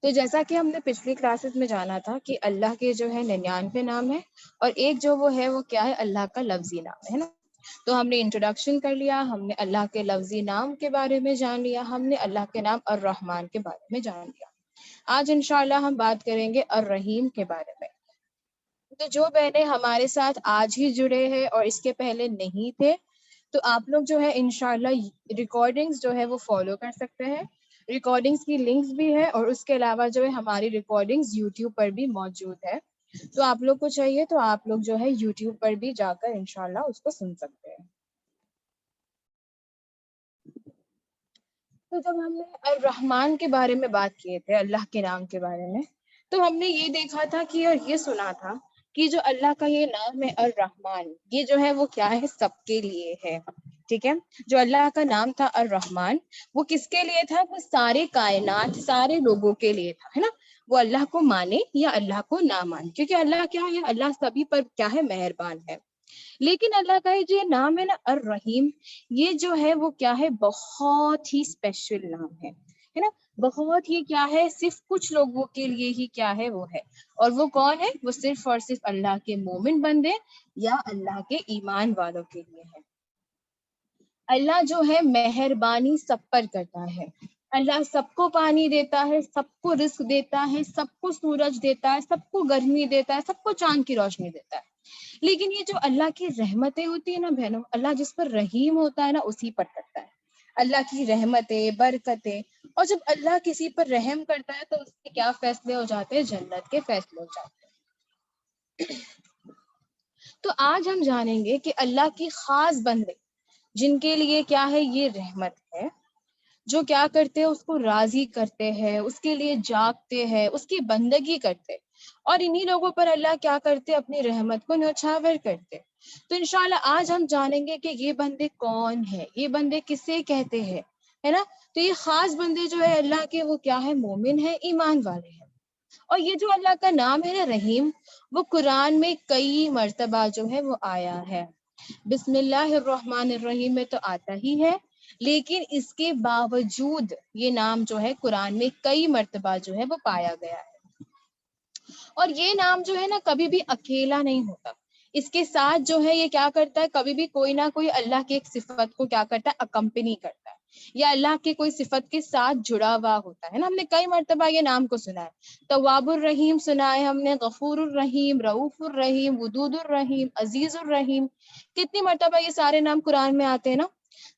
تو جیسا کہ ہم نے پچھلی کلاسز میں جانا تھا کہ اللہ کے جو ہے 99 نام ہے، اور ایک جو وہ ہے وہ کیا ہے، اللہ کا لفظی نام ہے نا. تو ہم نے انٹروڈکشن کر لیا، ہم نے اللہ کے لفظی نام کے بارے میں جان لیا، ہم نے اللہ کے نام الرحمن کے بارے میں جان لیا. آج انشاءاللہ ہم بات کریں گے الرحیم کے بارے میں. تو جو بہنیں ہمارے ساتھ آج ہی جڑے ہیں اور اس کے پہلے نہیں تھے، تو آپ لوگ جو ہے انشاءاللہ ریکارڈنگز جو ہے وہ فالو کر سکتے ہیں. ریکارڈنگز کی لنکس بھی ہے، اور اس کے علاوہ جو ہے ہماری ریکارڈنگز یوٹیوب پر بھی موجود ہے. تو آپ لوگ کو چاہیے تو آپ لوگ جو ہے یوٹیوب پر بھی جا کر انشاءاللہ اس کو سن سکتے ہیں. تو جب ہم نے الرحمن کے بارے میں بات کیے تھے، اللہ کے نام کے بارے میں، تو ہم نے یہ دیکھا تھا کہ اور یہ سنا تھا کہ جو اللہ کا یہ نام ہے الرحمن، یہ جو ہے وہ کیا ہے، سب کے لیے ہے. ٹھیک ہے، جو اللہ کا نام تھا الرحمن، وہ کس کے لیے تھا؟ وہ سارے کائنات، سارے لوگوں کے لیے تھا، ہے نا. وہ اللہ کو مانے یا اللہ کو نہ مانے، کیونکہ اللہ کیا ہے، اللہ سبھی پر کیا ہے، مہربان ہے. لیکن اللہ کا جو نام ہے نا الرحیم، یہ جو ہے وہ کیا ہے، بہت ہی اسپیشل نام ہے نا. بہت ہی کیا ہے، صرف کچھ لوگوں کے لیے ہی کیا ہے وہ ہے. اور وہ کون ہے؟ وہ صرف اور صرف اللہ کے مومن بندے یا اللہ کے ایمان والوں کے لیے ہے. اللہ جو ہے مہربانی سب پر کرتا ہے. اللہ سب کو پانی دیتا ہے، سب کو رزق دیتا ہے، سب کو سورج دیتا ہے، سب کو گرمی دیتا ہے، سب کو چاند کی روشنی دیتا ہے. لیکن یہ جو اللہ کی رحمتیں ہوتی ہیں نا بہنوں، اللہ جس پر رحیم ہوتا ہے نا اسی پر کرتا ہے. اللہ کی رحمتیں، برکتیں. اور جب اللہ کسی پر رحم کرتا ہے تو اس کے کیا فیصلے ہو جاتے ہیں؟ جنت کے فیصلے ہو جاتے ہیں. تو آج ہم جانیں گے کہ اللہ کی خاص بندے جن کے لیے کیا ہے یہ رحمت ہے، جو کیا کرتے ہیں، اس کو راضی کرتے ہیں، اس کے لیے جاگتے ہیں، اس کی بندگی کرتے، اور انہی لوگوں پر اللہ کیا کرتے، اپنی رحمت کو نچھاور کرتے. تو انشاءاللہ آج ہم جانیں گے کہ یہ بندے کون ہیں، یہ بندے کسے کہتے ہیں، ہے نا. تو یہ خاص بندے جو ہے اللہ کے، وہ کیا ہے، مومن ہے، ایمان والے ہیں. اور یہ جو اللہ کا نام ہے نا رحیم، وہ قرآن میں کئی مرتبہ جو ہے وہ آیا ہے. بسم اللہ الرحمن الرحیم میں تو آتا ہی ہے، لیکن اس کے باوجود یہ نام جو ہے قرآن میں کئی مرتبہ جو ہے وہ پایا گیا ہے. اور یہ نام جو ہے نا کبھی بھی اکیلا نہیں ہوتا، اس کے ساتھ جو ہے یہ کیا کرتا ہے، کبھی بھی کوئی نہ کوئی اللہ کی ایک صفت کو کیا کرتا ہے، اکمپنی کرتا ہے، یا اللہ کے کوئی صفت کے ساتھ جڑا ہوا ہوتا ہے نا. ہم نے کئی مرتبہ یہ نام کو سنا ہے. تواب الرحیم سنا ہے ہم نے، غفور الرحیم، رؤوف الرحیم، ودود الرحیم، عزیز الرحیم. کتنی مرتبہ یہ سارے نام قرآن میں آتے ہیں نا.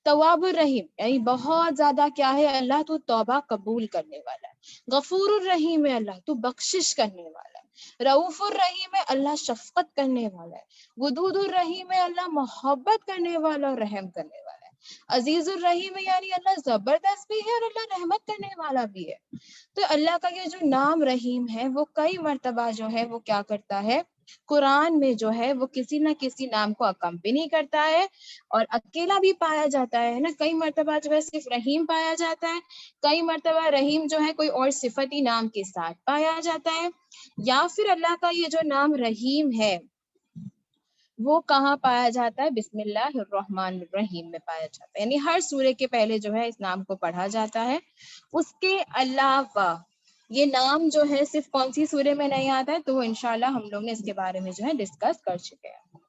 تواب الرحیم یعنی بہت زیادہ کیا ہے، اللہ تو توبہ قبول کرنے والا ہے. غفور الرحیم ہے، اللہ تو بخشش کرنے والا ہے. رؤوف الرحیم ہے، اللہ شفقت کرنے والا ہے. ودود الرحیم ہے، اللہ محبت کرنے والا اور رحم کرنے والا ہے. عزیز الرحیم ہے، یعنی اللہ زبردست بھی ہے اور اللہ رحمت کرنے والا بھی ہے. تو اللہ کا یہ جو نام رحیم ہے وہ کئی مرتبہ جو ہے وہ کیا کرتا ہے، قرآن میں جو ہے وہ کسی نہ کسی نام کو اکمپنی کرتا ہے، اور اکیلا بھی پایا جاتا ہے نا. کئی مرتبہ جو ہے صرف رحیم پایا جاتا ہے، کئی مرتبہ رحیم جو ہے کوئی اور صفتی نام کے ساتھ پایا جاتا ہے. یا پھر اللہ کا یہ جو نام رحیم ہے وہ کہاں پایا جاتا ہے؟ بسم اللہ الرحمن الرحیم میں پایا جاتا ہے، یعنی ہر سورے کے پہلے جو ہے اس نام کو پڑھا جاتا ہے. اس کے علاوہ یہ نام جو ہے صرف کون سی سورے میں نہیں آتا ہے، تو وہ انشاءاللہ ہم لوگ نے اس کے بارے میں جو ہے ڈسکس کر چکے ہیں.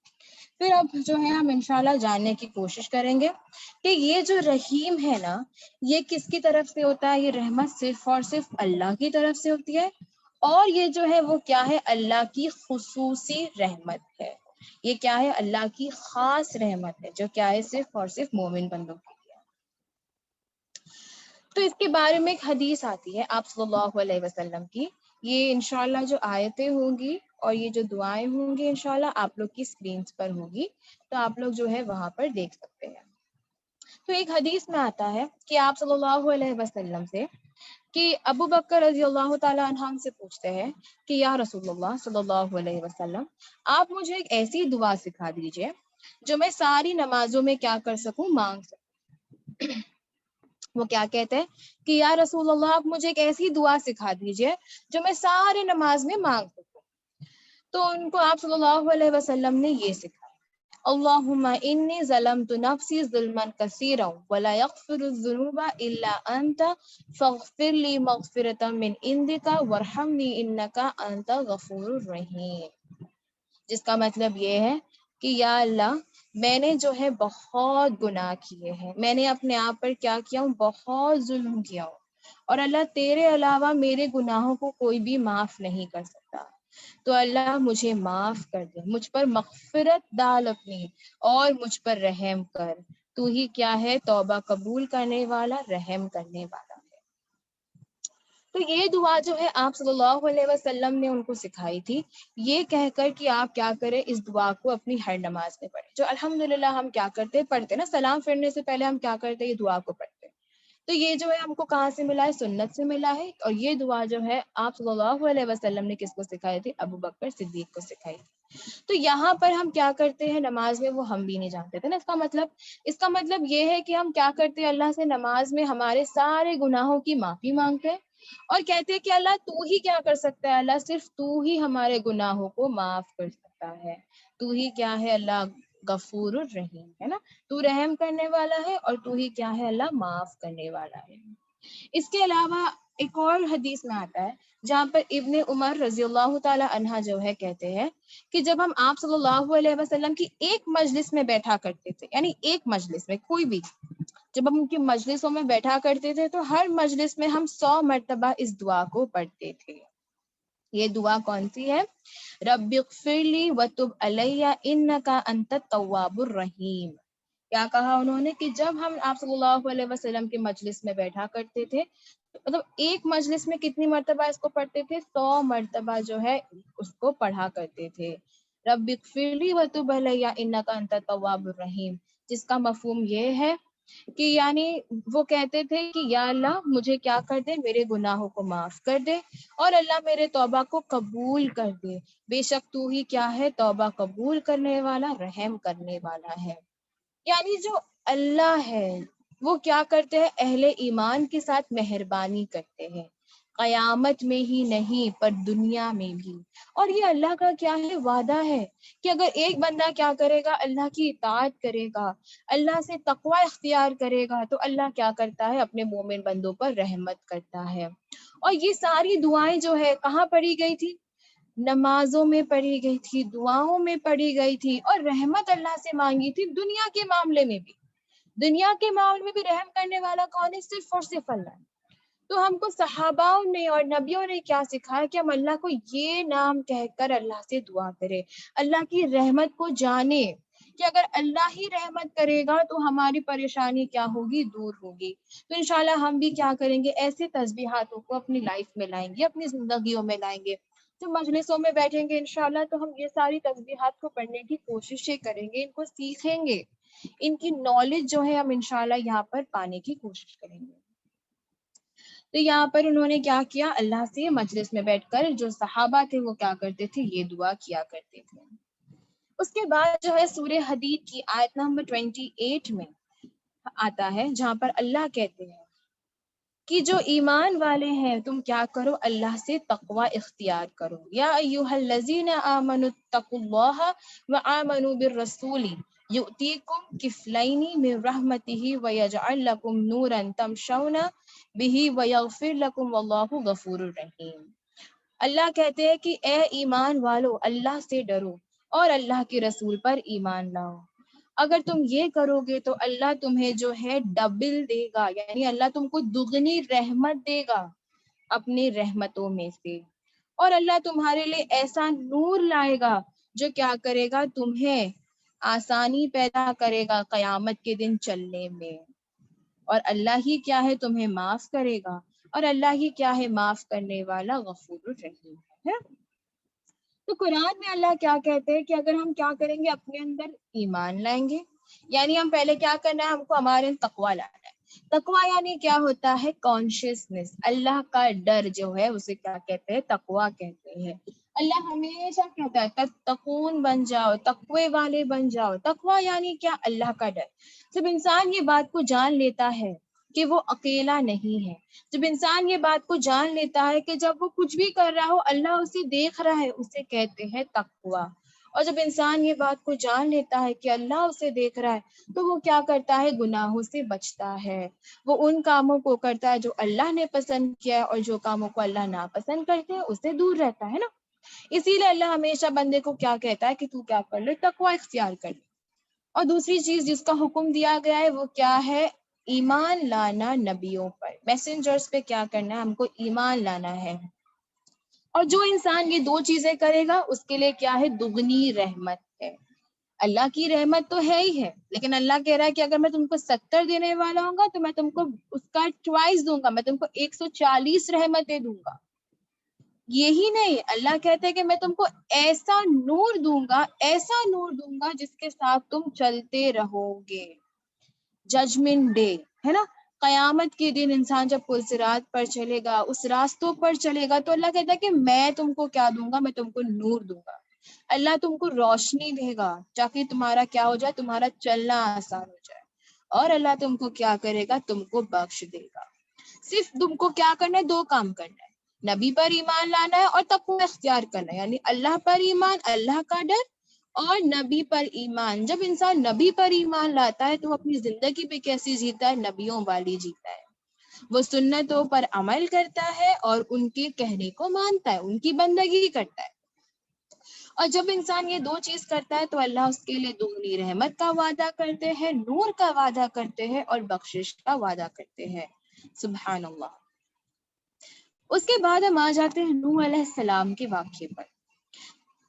پھر اب جو ہے ہم انشاءاللہ جاننے کی کوشش کریں گے کہ یہ جو رحیم ہے نا، یہ کس کی طرف سے ہوتا ہے. یہ رحمت صرف اور صرف اللہ کی طرف سے ہوتی ہے، اور یہ جو ہے وہ کیا ہے، اللہ کی خصوصی رحمت ہے. یہ کیا ہے، اللہ کی خاص رحمت ہے، جو کیا ہے، صرف اور صرف مومن بندوں کے لیے. تو اس کے بارے میں ایک حدیث آتی ہے آپ صلی اللہ علیہ وسلم کی. یہ انشاءاللہ جو آیتیں ہوں گی اور یہ جو دعائیں ہوں گی انشاءاللہ آپ لوگ کی سکرینز پر ہوگی، تو آپ لوگ جو ہے وہاں پر دیکھ سکتے ہیں. تو ایک حدیث میں آتا ہے کہ آپ صلی اللہ علیہ وسلم سے کہ ابو بکر رضی اللہ تعالیٰ عنہ سے پوچھتے ہیں کہ یا رسول اللہ صلی اللہ علیہ وسلم، آپ مجھے ایک ایسی دعا سکھا دیجئے جو میں ساری نمازوں میں کیا کر سکوں، مانگ سکوں. وہ کیا کہتے ہیں کہ یا رسول اللہ، آپ مجھے ایک ایسی دعا سکھا دیجئے جو میں سارے نماز میں مانگ سکوں. تو ان کو آپ صلی اللہ علیہ وسلم نے یہ سکھایا اللہم انی ظلمت نفسی ظلما کثیرا ولا یغفر الذنوب الا انت فاغفر لی مغفرۃ من عندک وارحمنی انک انت الغفور الرحیم، جس کا مطلب یہ ہے کہ یا اللہ میں نے جو ہے بہت گناہ کیے ہیں، میں نے اپنے آپ پر کیا کیا ہوں، بہت ظلم کیا ہوں، اور اللہ تیرے علاوہ میرے گناہوں کو کوئی بھی معاف نہیں کر سکتا، تو اللہ مجھے معاف کر دے، مجھ پر مغفرت ڈال اپنی اور مجھ پر رحم کر، تو ہی کیا ہے توبہ قبول کرنے والا، رحم کرنے والا ہے۔ تو یہ دعا جو ہے آپ صلی اللہ علیہ وسلم نے ان کو سکھائی تھی، یہ کہہ کر کہ آپ کیا کریں، اس دعا کو اپنی ہر نماز میں پڑھیں، جو الحمدللہ ہم کیا کرتے پڑھتے نا، سلام پھیرنے سے پہلے ہم کیا کرتے، یہ دعا کو پڑھتے۔ تو یہ جو ہے ہم کو کہاں سے ملا ہے، سنت سے ملا ہے، اور یہ دعا جو ہے آپ صلی اللہ علیہ وسلم نے کس کو سکھائی تھی، ابو بکر صدیق کو سکھائی تھی۔ تو یہاں پر ہم کیا کرتے ہیں نماز میں، وہ ہم بھی نہیں جانتے تھے نا، اس کا مطلب یہ ہے کہ ہم کیا کرتے ہیں، اللہ سے نماز میں ہمارے سارے گناہوں کی معافی مانگتے ہیں اور کہتے ہیں کہ اللہ تو ہی کیا کر سکتا ہے، اللہ صرف تو ہی ہمارے گناہوں کو معاف کر سکتا ہے، تو ہی کیا ہے اللہ غفور الرحیم ہے نا، تو رحم کرنے والا ہے اور تو ہی کیا ہے اللہ معاف کرنے والا ہے۔ اس کے علاوہ ایک اور حدیث میں آتا ہے جہاں پر ابن عمر رضی اللہ تعالی عنہ جو ہے کہتے ہیں کہ جب ہم آپ صلی اللہ علیہ وسلم کی ایک مجلس میں بیٹھا کرتے تھے، یعنی ایک مجلس میں کوئی بھی، جب ہم ان کی مجلسوں میں بیٹھا کرتے تھے تو ہر مجلس میں ہم 100 مرتبہ اس دعا کو پڑھتے تھے۔ یہ دعا کون سی ہے، رب اغفر لی وتب علی انک انت التواب الرحیم۔ کیا کہا انہوں نے کہ جب ہم آپ صلی اللہ علیہ وسلم کے مجلس میں بیٹھا کرتے تھے، مطلب ایک مجلس میں کتنی مرتبہ اس کو پڑھتے تھے، 100 مرتبہ جو ہے اس کو پڑھا کرتے تھے، رب اغفر لی وتب علی انک انت التواب الرحیم، جس کا مفہوم یہ ہے کہ یعنی وہ کہتے تھے کہ یا اللہ مجھے کیا کر دے، میرے گناہوں کو معاف کر دے اور اللہ میرے توبہ کو قبول کر دے، بے شک تو ہی کیا ہے توبہ قبول کرنے والا، رحم کرنے والا ہے۔ یعنی جو اللہ ہے وہ کیا کرتے ہیں، اہل ایمان کے ساتھ مہربانی کرتے ہیں، قیامت میں ہی نہیں پر دنیا میں بھی، اور یہ اللہ کا کیا ہے وعدہ ہے کہ اگر ایک بندہ کیا کرے گا، اللہ کی اطاعت کرے گا، اللہ سے تقوی اختیار کرے گا، تو اللہ کیا کرتا ہے اپنے مومن بندوں پر رحمت کرتا ہے۔ اور یہ ساری دعائیں جو ہے کہاں پڑھی گئی تھی، نمازوں میں پڑھی گئی تھی، دعاؤں میں پڑھی گئی تھی، اور رحمت اللہ سے مانگی تھی دنیا کے معاملے میں بھی، دنیا کے معاملے میں بھی رحم کرنے والا کون ہے، صرف اور صرف اللہ ہے۔ تو ہم کو صحاباؤں نے اور نبیوں نے کیا سکھایا کہ ہم اللہ کو یہ نام کہہ کر اللہ سے دعا کرے، اللہ کی رحمت کو جانے کہ اگر اللہ ہی رحمت کرے گا تو ہماری پریشانی کیا ہوگی، دور ہوگی۔ تو انشاءاللہ ہم بھی کیا کریں گے، ایسے تسبیحاتوں کو اپنی لائف میں لائیں گے، اپنی زندگیوں میں لائیں گے۔ جو مجلسوں میں بیٹھیں گے انشاءاللہ تو ہم یہ ساری تسبیحات کو پڑھنے کی کوششیں کریں گے، ان کو سیکھیں گے، ان کی نالج جو ہے ہم انشاءاللہ یہاں پر پانے کی کوشش کریں گے۔ تو یہاں پر انہوں نے کیا کیا، اللہ سے مجلس میں بیٹھ کر جو صحابہ تھے وہ کیا کرتے تھے، یہ دعا کیا کرتے تھے۔ اس کے بعد جو ہے سورہ حدید کی آیت نمبر 28 میں آتا ہے جہاں پر اللہ کہتے ہیں کہ جو ایمان والے ہیں تم کیا کرو، اللہ سے تقوی اختیار کرو، یا ایھا الذین آمنوا اتقوا اللہ وآمنوا بالرسول یؤتیکم کفلین من رحمتہ ویجعل لکم نورا تمشون بہ ویغفر لکم واللہ غفور الرحیم۔ اللہ کہتے ہیں کہ اے ایمان والو اللہ سے ڈرو اور اللہ کے رسول پر ایمان لاؤ، اگر تم یہ کرو گے تو اللہ تمہیں جو ہے ڈبل دے گا، یعنی اللہ تم کو دگنی رحمت دے گا اپنی رحمتوں میں سے، اور اللہ تمہارے لیے ایسا نور لائے گا جو کیا کرے گا، تمہیں آسانی پیدا کرے گا قیامت کے دن چلنے میں، اور اللہ ہی کیا ہے تمہیں معاف کرے گا، اور اللہ ہی کیا ہے معاف کرنے والا، غفور الرحیم ہے۔ تو قرآن میں اللہ کیا کہتے ہیں کہ اگر ہم کیا کریں گے، اپنے اندر ایمان لائیں گے، یعنی ہم پہلے کیا کرنا ہے، ہم کو ہمارے تقوی لانا ہے۔ تقوی یعنی کیا ہوتا ہے، کانشیسنس، اللہ کا ڈر جو ہے اسے کیا کہتے ہیں، تقوی کہتے ہیں۔ اللہ ہمیشہ کہتا ہے تتقون بن جاؤ، تقوی والے بن جاؤ۔ تقوی یعنی کیا، اللہ کا ڈر۔ جب انسان یہ بات کو جان لیتا ہے کہ وہ اکیلا نہیں ہے، جب انسان یہ بات کو جان لیتا ہے کہ جب وہ کچھ بھی کر رہا ہو اللہ اسے دیکھ رہا ہے، اسے کہتے ہیں تقوی۔ اور جب انسان یہ بات کو جان لیتا ہے کہ اللہ اسے دیکھ رہا ہے تو وہ کیا کرتا ہے؟ گناہوں سے بچتا ہے، وہ ان کاموں کو کرتا ہے جو اللہ نے پسند کیا ہے، اور جو کاموں کو اللہ ناپسند کرتے ہیں اسے دور رہتا ہے نا۔ اسی لیے اللہ ہمیشہ بندے کو کیا کہتا ہے کہ تو کیا کر لے؟ تقوی اختیار کر لے۔ اور دوسری چیز جس کا حکم دیا گیا ہے وہ کیا ہے؟ ایمان لانا نبیوں پر، میسنجرز پہ کیا کرنا ہے؟ ہم کو ایمان لانا ہے۔ اور جو انسان یہ دو چیزیں کرے گا اس کے لیے کیا ہے؟ دگنی رحمت ہے۔ اللہ کی رحمت تو ہے ہی ہے، لیکن اللہ کہہ رہا ہے کہ اگر میں تم کو 70 دینے والا ہوں گا تو میں تم کو اس کا ٹوائس دوں گا، میں تم کو 140 رحمتیں دوں گا۔ یہی نہیں، اللہ کہتے ہیں کہ میں تم کو ایسا نور دوں گا، ایسا نور دوں گا جس کے ساتھ تم چلتے رہو گے۔ ججمنٹ ڈے ہے نا، قیامت کے دن انسان جب پل صراط پر چلے گا، اس راستوں پر چلے گا، تو اللہ کہتا ہے کہ میں تم کو کیا دوں گا؟ میں تم کو نور دوں گا۔ اللہ تم کو روشنی دے گا تاکہ تمہارا کیا ہو جائے؟ تمہارا چلنا آسان ہو جائے۔ اور اللہ تم کو کیا کرے گا؟ تم کو بخش دے گا۔ صرف تم کو کیا کرنا ہے؟ دو کام کرنا ہے، نبی پر ایمان لانا ہے اور تقوی اختیار کرنا ہے، یعنی اللہ پر ایمان، اللہ کا ڈر، اور نبی پر ایمان۔ جب انسان نبی پر ایمان لاتا ہے تو وہ اپنی زندگی پہ کیسی جیتا ہے؟ نبیوں والی جیتا ہے۔ وہ سنتوں پر عمل کرتا ہے اور ان کے کہنے کو مانتا ہے، ان کی بندگی کرتا ہے۔ اور جب انسان یہ دو چیز کرتا ہے تو اللہ اس کے لیے دگنی رحمت کا وعدہ کرتے ہیں، نور کا وعدہ کرتے ہیں، اور بخشش کا وعدہ کرتے ہیں۔ سبحان اللہ۔ اس کے بعد ہم آ جاتے ہیں نوح علیہ السلام کے واقعے پر،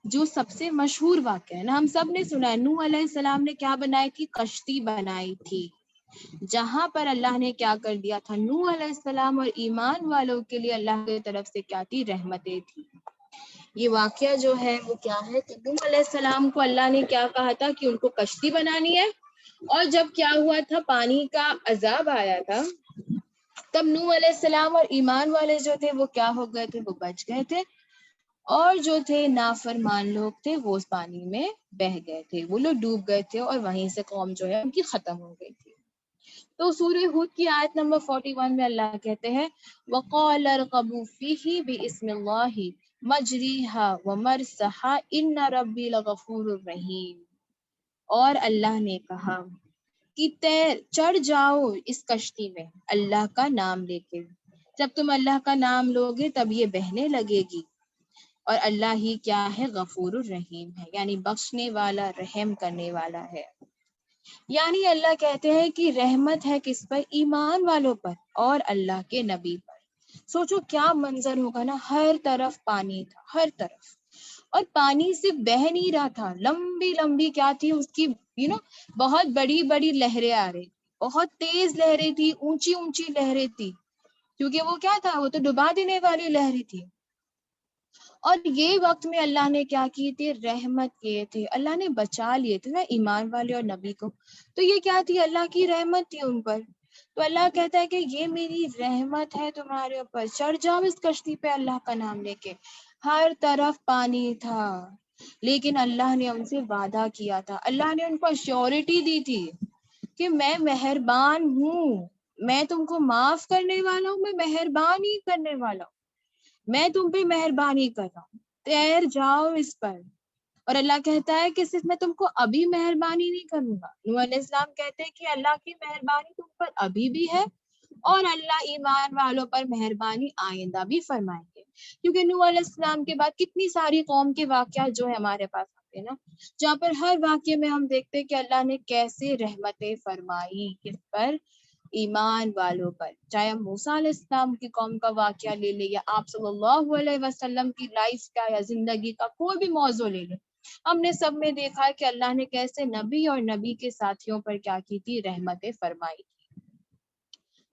جو سب سے مشہور واقعہ ہے نا، ہم سب نے سنا ہے نوح علیہ السلام نے کیا بنائی تھی؟ کشتی بنائی تھی، جہاں پر اللہ نے کیا کر دیا تھا؟ نوح علیہ السلام اور ایمان والوں کے لیے اللہ کی طرف سے کیا تھی؟ رحمتیں تھی۔ یہ واقعہ جو ہے وہ کیا ہے کہ نوح علیہ السلام کو اللہ نے کیا کہا تھا کہ ان کو کشتی بنانی ہے، اور جب کیا ہوا تھا؟ پانی کا عذاب آیا تھا، تب نوح علیہ السلام اور ایمان والے جو تھے وہ کیا ہو گئے تھے؟ وہ بچ گئے تھے، اور جو تھے نافرمان لوگ تھے وہ اس پانی میں بہہ گئے تھے، وہ لوگ ڈوب گئے تھے، اور وہیں سے قوم جو ہے ان کی ختم ہو گئی تھی۔ تو سورہ ہود کی آیت نمبر 41 میں اللہ کہتے ہیں وَقَالَ ارْكَبُوا فِيهِ بِإِسْمِ اللَّهِ مَجْرِيهَا وَمَرْسَهَا إِنَّ رَبِّي لَغَفُورٌ رَحِيمٌ۔ اور اللہ نے کہا کہ چڑھ جاؤ اس کشتی میں اللہ کا نام لے کے، جب تم اللہ کا نام لوگے تب یہ بہنے لگے گی، اور اللہ ہی کیا ہے؟ غفور الرحیم ہے، یعنی بخشنے والا، رحم کرنے والا ہے۔ یعنی اللہ کہتے ہیں کہ رحمت ہے کس پر؟ ایمان والوں پر اور اللہ کے نبی پر۔ سوچو کیا منظر ہوگا نا، ہر طرف پانی تھا، ہر طرف، اور پانی سے بہہ نہیں رہا تھا، لمبی لمبی کیا تھی اس کی بہت بڑی بڑی لہریں آ رہی، بہت تیز لہریں تھی، اونچی اونچی لہریں تھی، کیونکہ وہ کیا تھا؟ وہ تو ڈبا دینے والی لہریں تھی۔ اور یہ وقت میں اللہ نے کیا کی تھی؟ رحمت کیے تھے، اللہ نے بچا لیے تھے نا ایمان والے اور نبی کو۔ تو یہ کیا تھی؟ اللہ کی رحمت تھی ان پر۔ تو اللہ کہتا ہے کہ یہ میری رحمت ہے تمہارے اوپر، چڑھ جاؤ اس کشتی پہ اللہ کا نام لے کے۔ ہر طرف پانی تھا، لیکن اللہ نے ان سے وعدہ کیا تھا، اللہ نے ان کو شیورٹی دی تھی کہ میں مہربان ہوں، میں تم کو معاف کرنے والا ہوں، میں مہربان ہی کرنے والا ہوں، میں تم پہ مہربانی کر رہا ہوں، تیر جاؤ اس پر۔ اور اللہ کہتا ہے کہ صرف میں تم کو ابھی مہربانی نہیں کروں گا، نوح علیہ السلام کہتے ہیں کہ اللہ کی مہربانی تم پر ابھی بھی ہے، اور اللہ ایمان والوں پر مہربانی آئندہ بھی فرمائیں گے۔ کیونکہ نوح علیہ السلام کے بعد کتنی ساری قوم کے واقعات جو ہے ہمارے پاس آتے ہیں نا، جہاں پر ہر واقعے میں ہم دیکھتے ہیں کہ اللہ نے کیسے رحمتیں فرمائی، کس پر؟ ایمان والوں پر۔ چاہے ہم موسیٰ علیہ السلام کی قوم کا واقعہ لے لیں، یا آپ صلی اللہ علیہ وسلم کی لائف کا یا زندگی کا کوئی بھی موضوع لے لیں، ہم نے سب میں دیکھا ہے کہ اللہ نے کیسے نبی اور نبی کے ساتھیوں پر کیا کی تھی؟ رحمتیں فرمائی تھی۔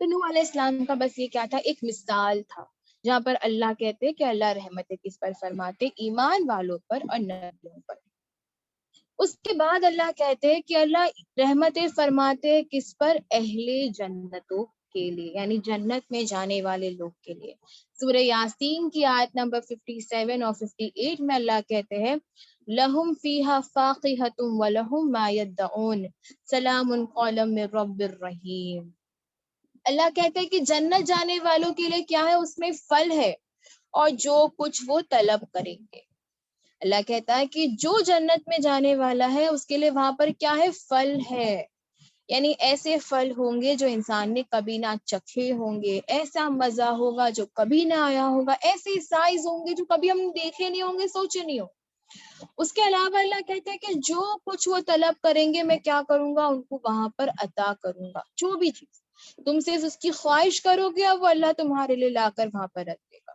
تو نوح علیہ السلام کا بس یہ کیا تھا؟ ایک مثال تھا، جہاں پر اللہ کہتے کہ اللہ رحمتیں کس پر فرماتے؟ ایمان والوں پر اور نبیوں پر۔ اس کے بعد اللہ کہتے ہیں کہ اللہ رحمتیں فرماتے کس پر؟ اہل جنتوں کے لیے، یعنی جنت میں جانے والے لوگ کے لیے۔ سورہ یاسین کی آیت نمبر 57 اور 58 میں اللہ کہتے ہیں لَهُمْ فِيهَا فَاقِهَةٌ وَلَهُمْ مَا يَدَّعُونَ سَلَامٌ قَوْلًا مِّن رَّبٍّ رَّحِيمٍ۔ اللہ کہتے ہیں کہ جنت جانے والوں کے لیے کیا ہے؟ اس میں پھل ہے اور جو کچھ وہ طلب کریں گے۔ اللہ کہتا ہے کہ جو جنت میں جانے والا ہے اس کے لیے وہاں پر کیا ہے، پھل ہے، یعنی ایسے پھل ہوں گے جو انسان نے کبھی نہ چکھے ہوں گے، ایسا مزہ ہوگا جو کبھی نہ آیا ہوگا، ایسے سائز ہوں گے جو کبھی ہم دیکھے نہیں ہوں گے، سوچے نہیں ہوں۔ اس کے علاوہ اللہ کہتے ہیں کہ جو کچھ وہ طلب کریں گے میں کیا کروں گا، ان کو وہاں پر عطا کروں گا۔ جو بھی چیز تم صرف اس کی خواہش کرو گے اب وہ اللہ تمہارے لیے لا کر وہاں پر رکھ دے گا۔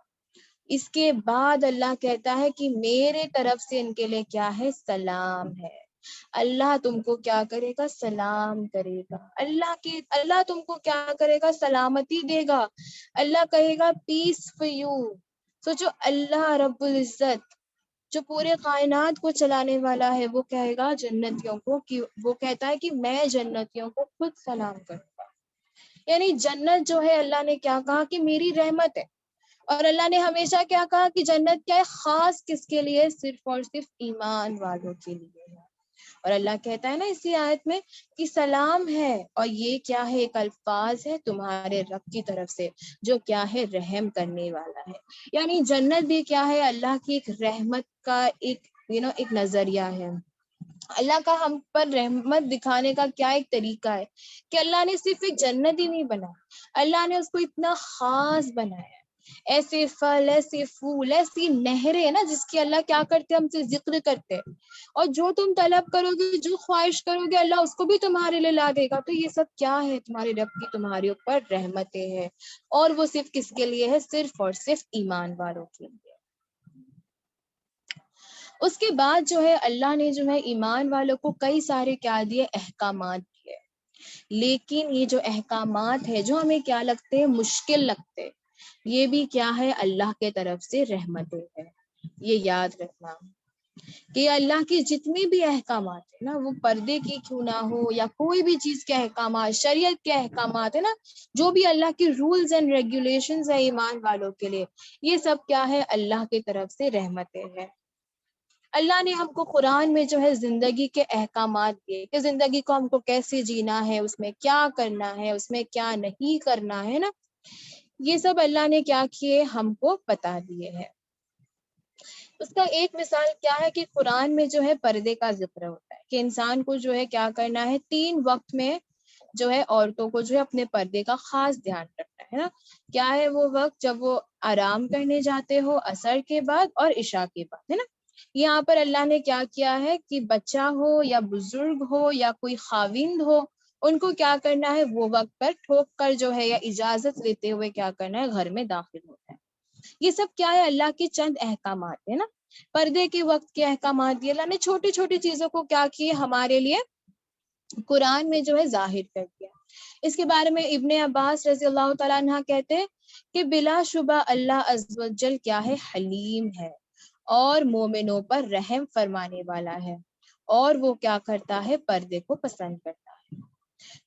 اس کے بعد اللہ کہتا ہے کہ میرے طرف سے ان کے لیے کیا ہے، سلام ہے۔ اللہ تم کو کیا کرے گا، سلام کرے گا۔ اللہ تم کو کیا کرے گا، سلامتی دے گا۔ اللہ کہے گا پیس فار یو۔ سوچو، اللہ رب العزت جو پورے کائنات کو چلانے والا ہے وہ کہے گا جنتیوں کو کہ وہ کہتا ہے کہ میں جنتیوں کو خود سلام کروں گا۔ یعنی جنت جو ہے اللہ نے کیا کہا کہ میری رحمت ہے، اور اللہ نے ہمیشہ کیا کہا کہ جنت کیا ہے، خاص کس کے لیے، صرف اور صرف ایمان والوں کے لیے ہے۔ اور اللہ کہتا ہے نا اسی آیت میں کہ سلام ہے، اور یہ کیا ہے، ایک الفاظ ہے تمہارے رب کی طرف سے جو کیا ہے، رحم کرنے والا ہے۔ یعنی جنت بھی کیا ہے، اللہ کی ایک رحمت کا ایک ایک نظریہ ہے۔ اللہ کا ہم پر رحمت دکھانے کا کیا ایک طریقہ ہے کہ اللہ نے صرف ایک جنت ہی نہیں بنایا، اللہ نے اس کو اتنا خاص بنایا، ایسے پھل، ایسے پھول، ایسی نہریں نا جس کی اللہ کیا کرتے، ہم سے ذکر کرتے، اور جو تم طلب کرو گے، جو خواہش کرو گے، اللہ اس کو بھی تمہارے لیے لا دے گا۔ تو یہ سب کیا ہے، تمہارے رب کی تمہارے اوپر رحمتیں ہیں، اور وہ صرف کس کے لیے ہے، صرف اور صرف ایمان والوں کے لیے۔ اس کے بعد جو ہے اللہ نے جو ہے ایمان والوں کو کئی سارے کیا دیے، احکامات دیے، لیکن یہ جو احکامات ہے جو ہمیں کیا لگتے ہیں، مشکل لگتے، یہ بھی کیا ہے، اللہ کے طرف سے رحمتیں ہے۔ یہ یاد رکھنا کہ اللہ کی جتنی بھی احکامات ہیں نا، وہ پردے کی کیوں نہ ہو یا کوئی بھی چیز کے احکامات، شریعت کے احکامات ہے نا، جو بھی اللہ کی رولز اینڈ ریگولیشنز ہے ایمان والوں کے لیے، یہ سب کیا ہے، اللہ کی طرف سے رحمتیں ہیں۔ اللہ نے ہم کو قرآن میں جو ہے زندگی کے احکامات دیے کہ زندگی کو ہم کو کیسے جینا ہے، اس میں کیا کرنا ہے، اس میں کیا نہیں کرنا ہے نا، یہ سب اللہ نے کیا کیے، ہم کو بتا دیے ہیں۔ اس کا ایک مثال کیا ہے کہ قرآن میں جو ہے پردے کا ذکر ہوتا ہے کہ انسان کو جو ہے کیا کرنا ہے، 3 وقت میں جو ہے عورتوں کو جو ہے اپنے پردے کا خاص دھیان رکھنا ہے نا۔ کیا ہے وہ وقت، جب وہ آرام کرنے جاتے ہو، عصر کے بعد اور عشاء کے بعد، ہے نا۔ یہاں پر اللہ نے کیا کیا ہے کہ بچہ ہو یا بزرگ ہو یا کوئی خاوند ہو، ان کو کیا کرنا ہے، وہ وقت پر ٹھوک کر جو ہے یا اجازت لیتے ہوئے کیا کرنا ہے، گھر میں داخل ہوتا ہے۔ یہ سب کیا ہے، اللہ کے چند احکامات ہے نا۔ پردے کے وقت کے احکامات دیے اللہ نے، چھوٹی چھوٹی چیزوں کو کیا کیے، ہمارے لیے قرآن میں جو ہے ظاہر کر دیا۔ اس کے بارے میں ابن عباس رضی اللہ تعالیٰ عنہ کہتے ہیں کہ بلا شبہ اللہ عز و جل کیا ہے، حلیم ہے اور مومنوں پر رحم فرمانے والا ہے، اور وہ کیا کرتا ہے، پردے کو پسند کرتا ہے۔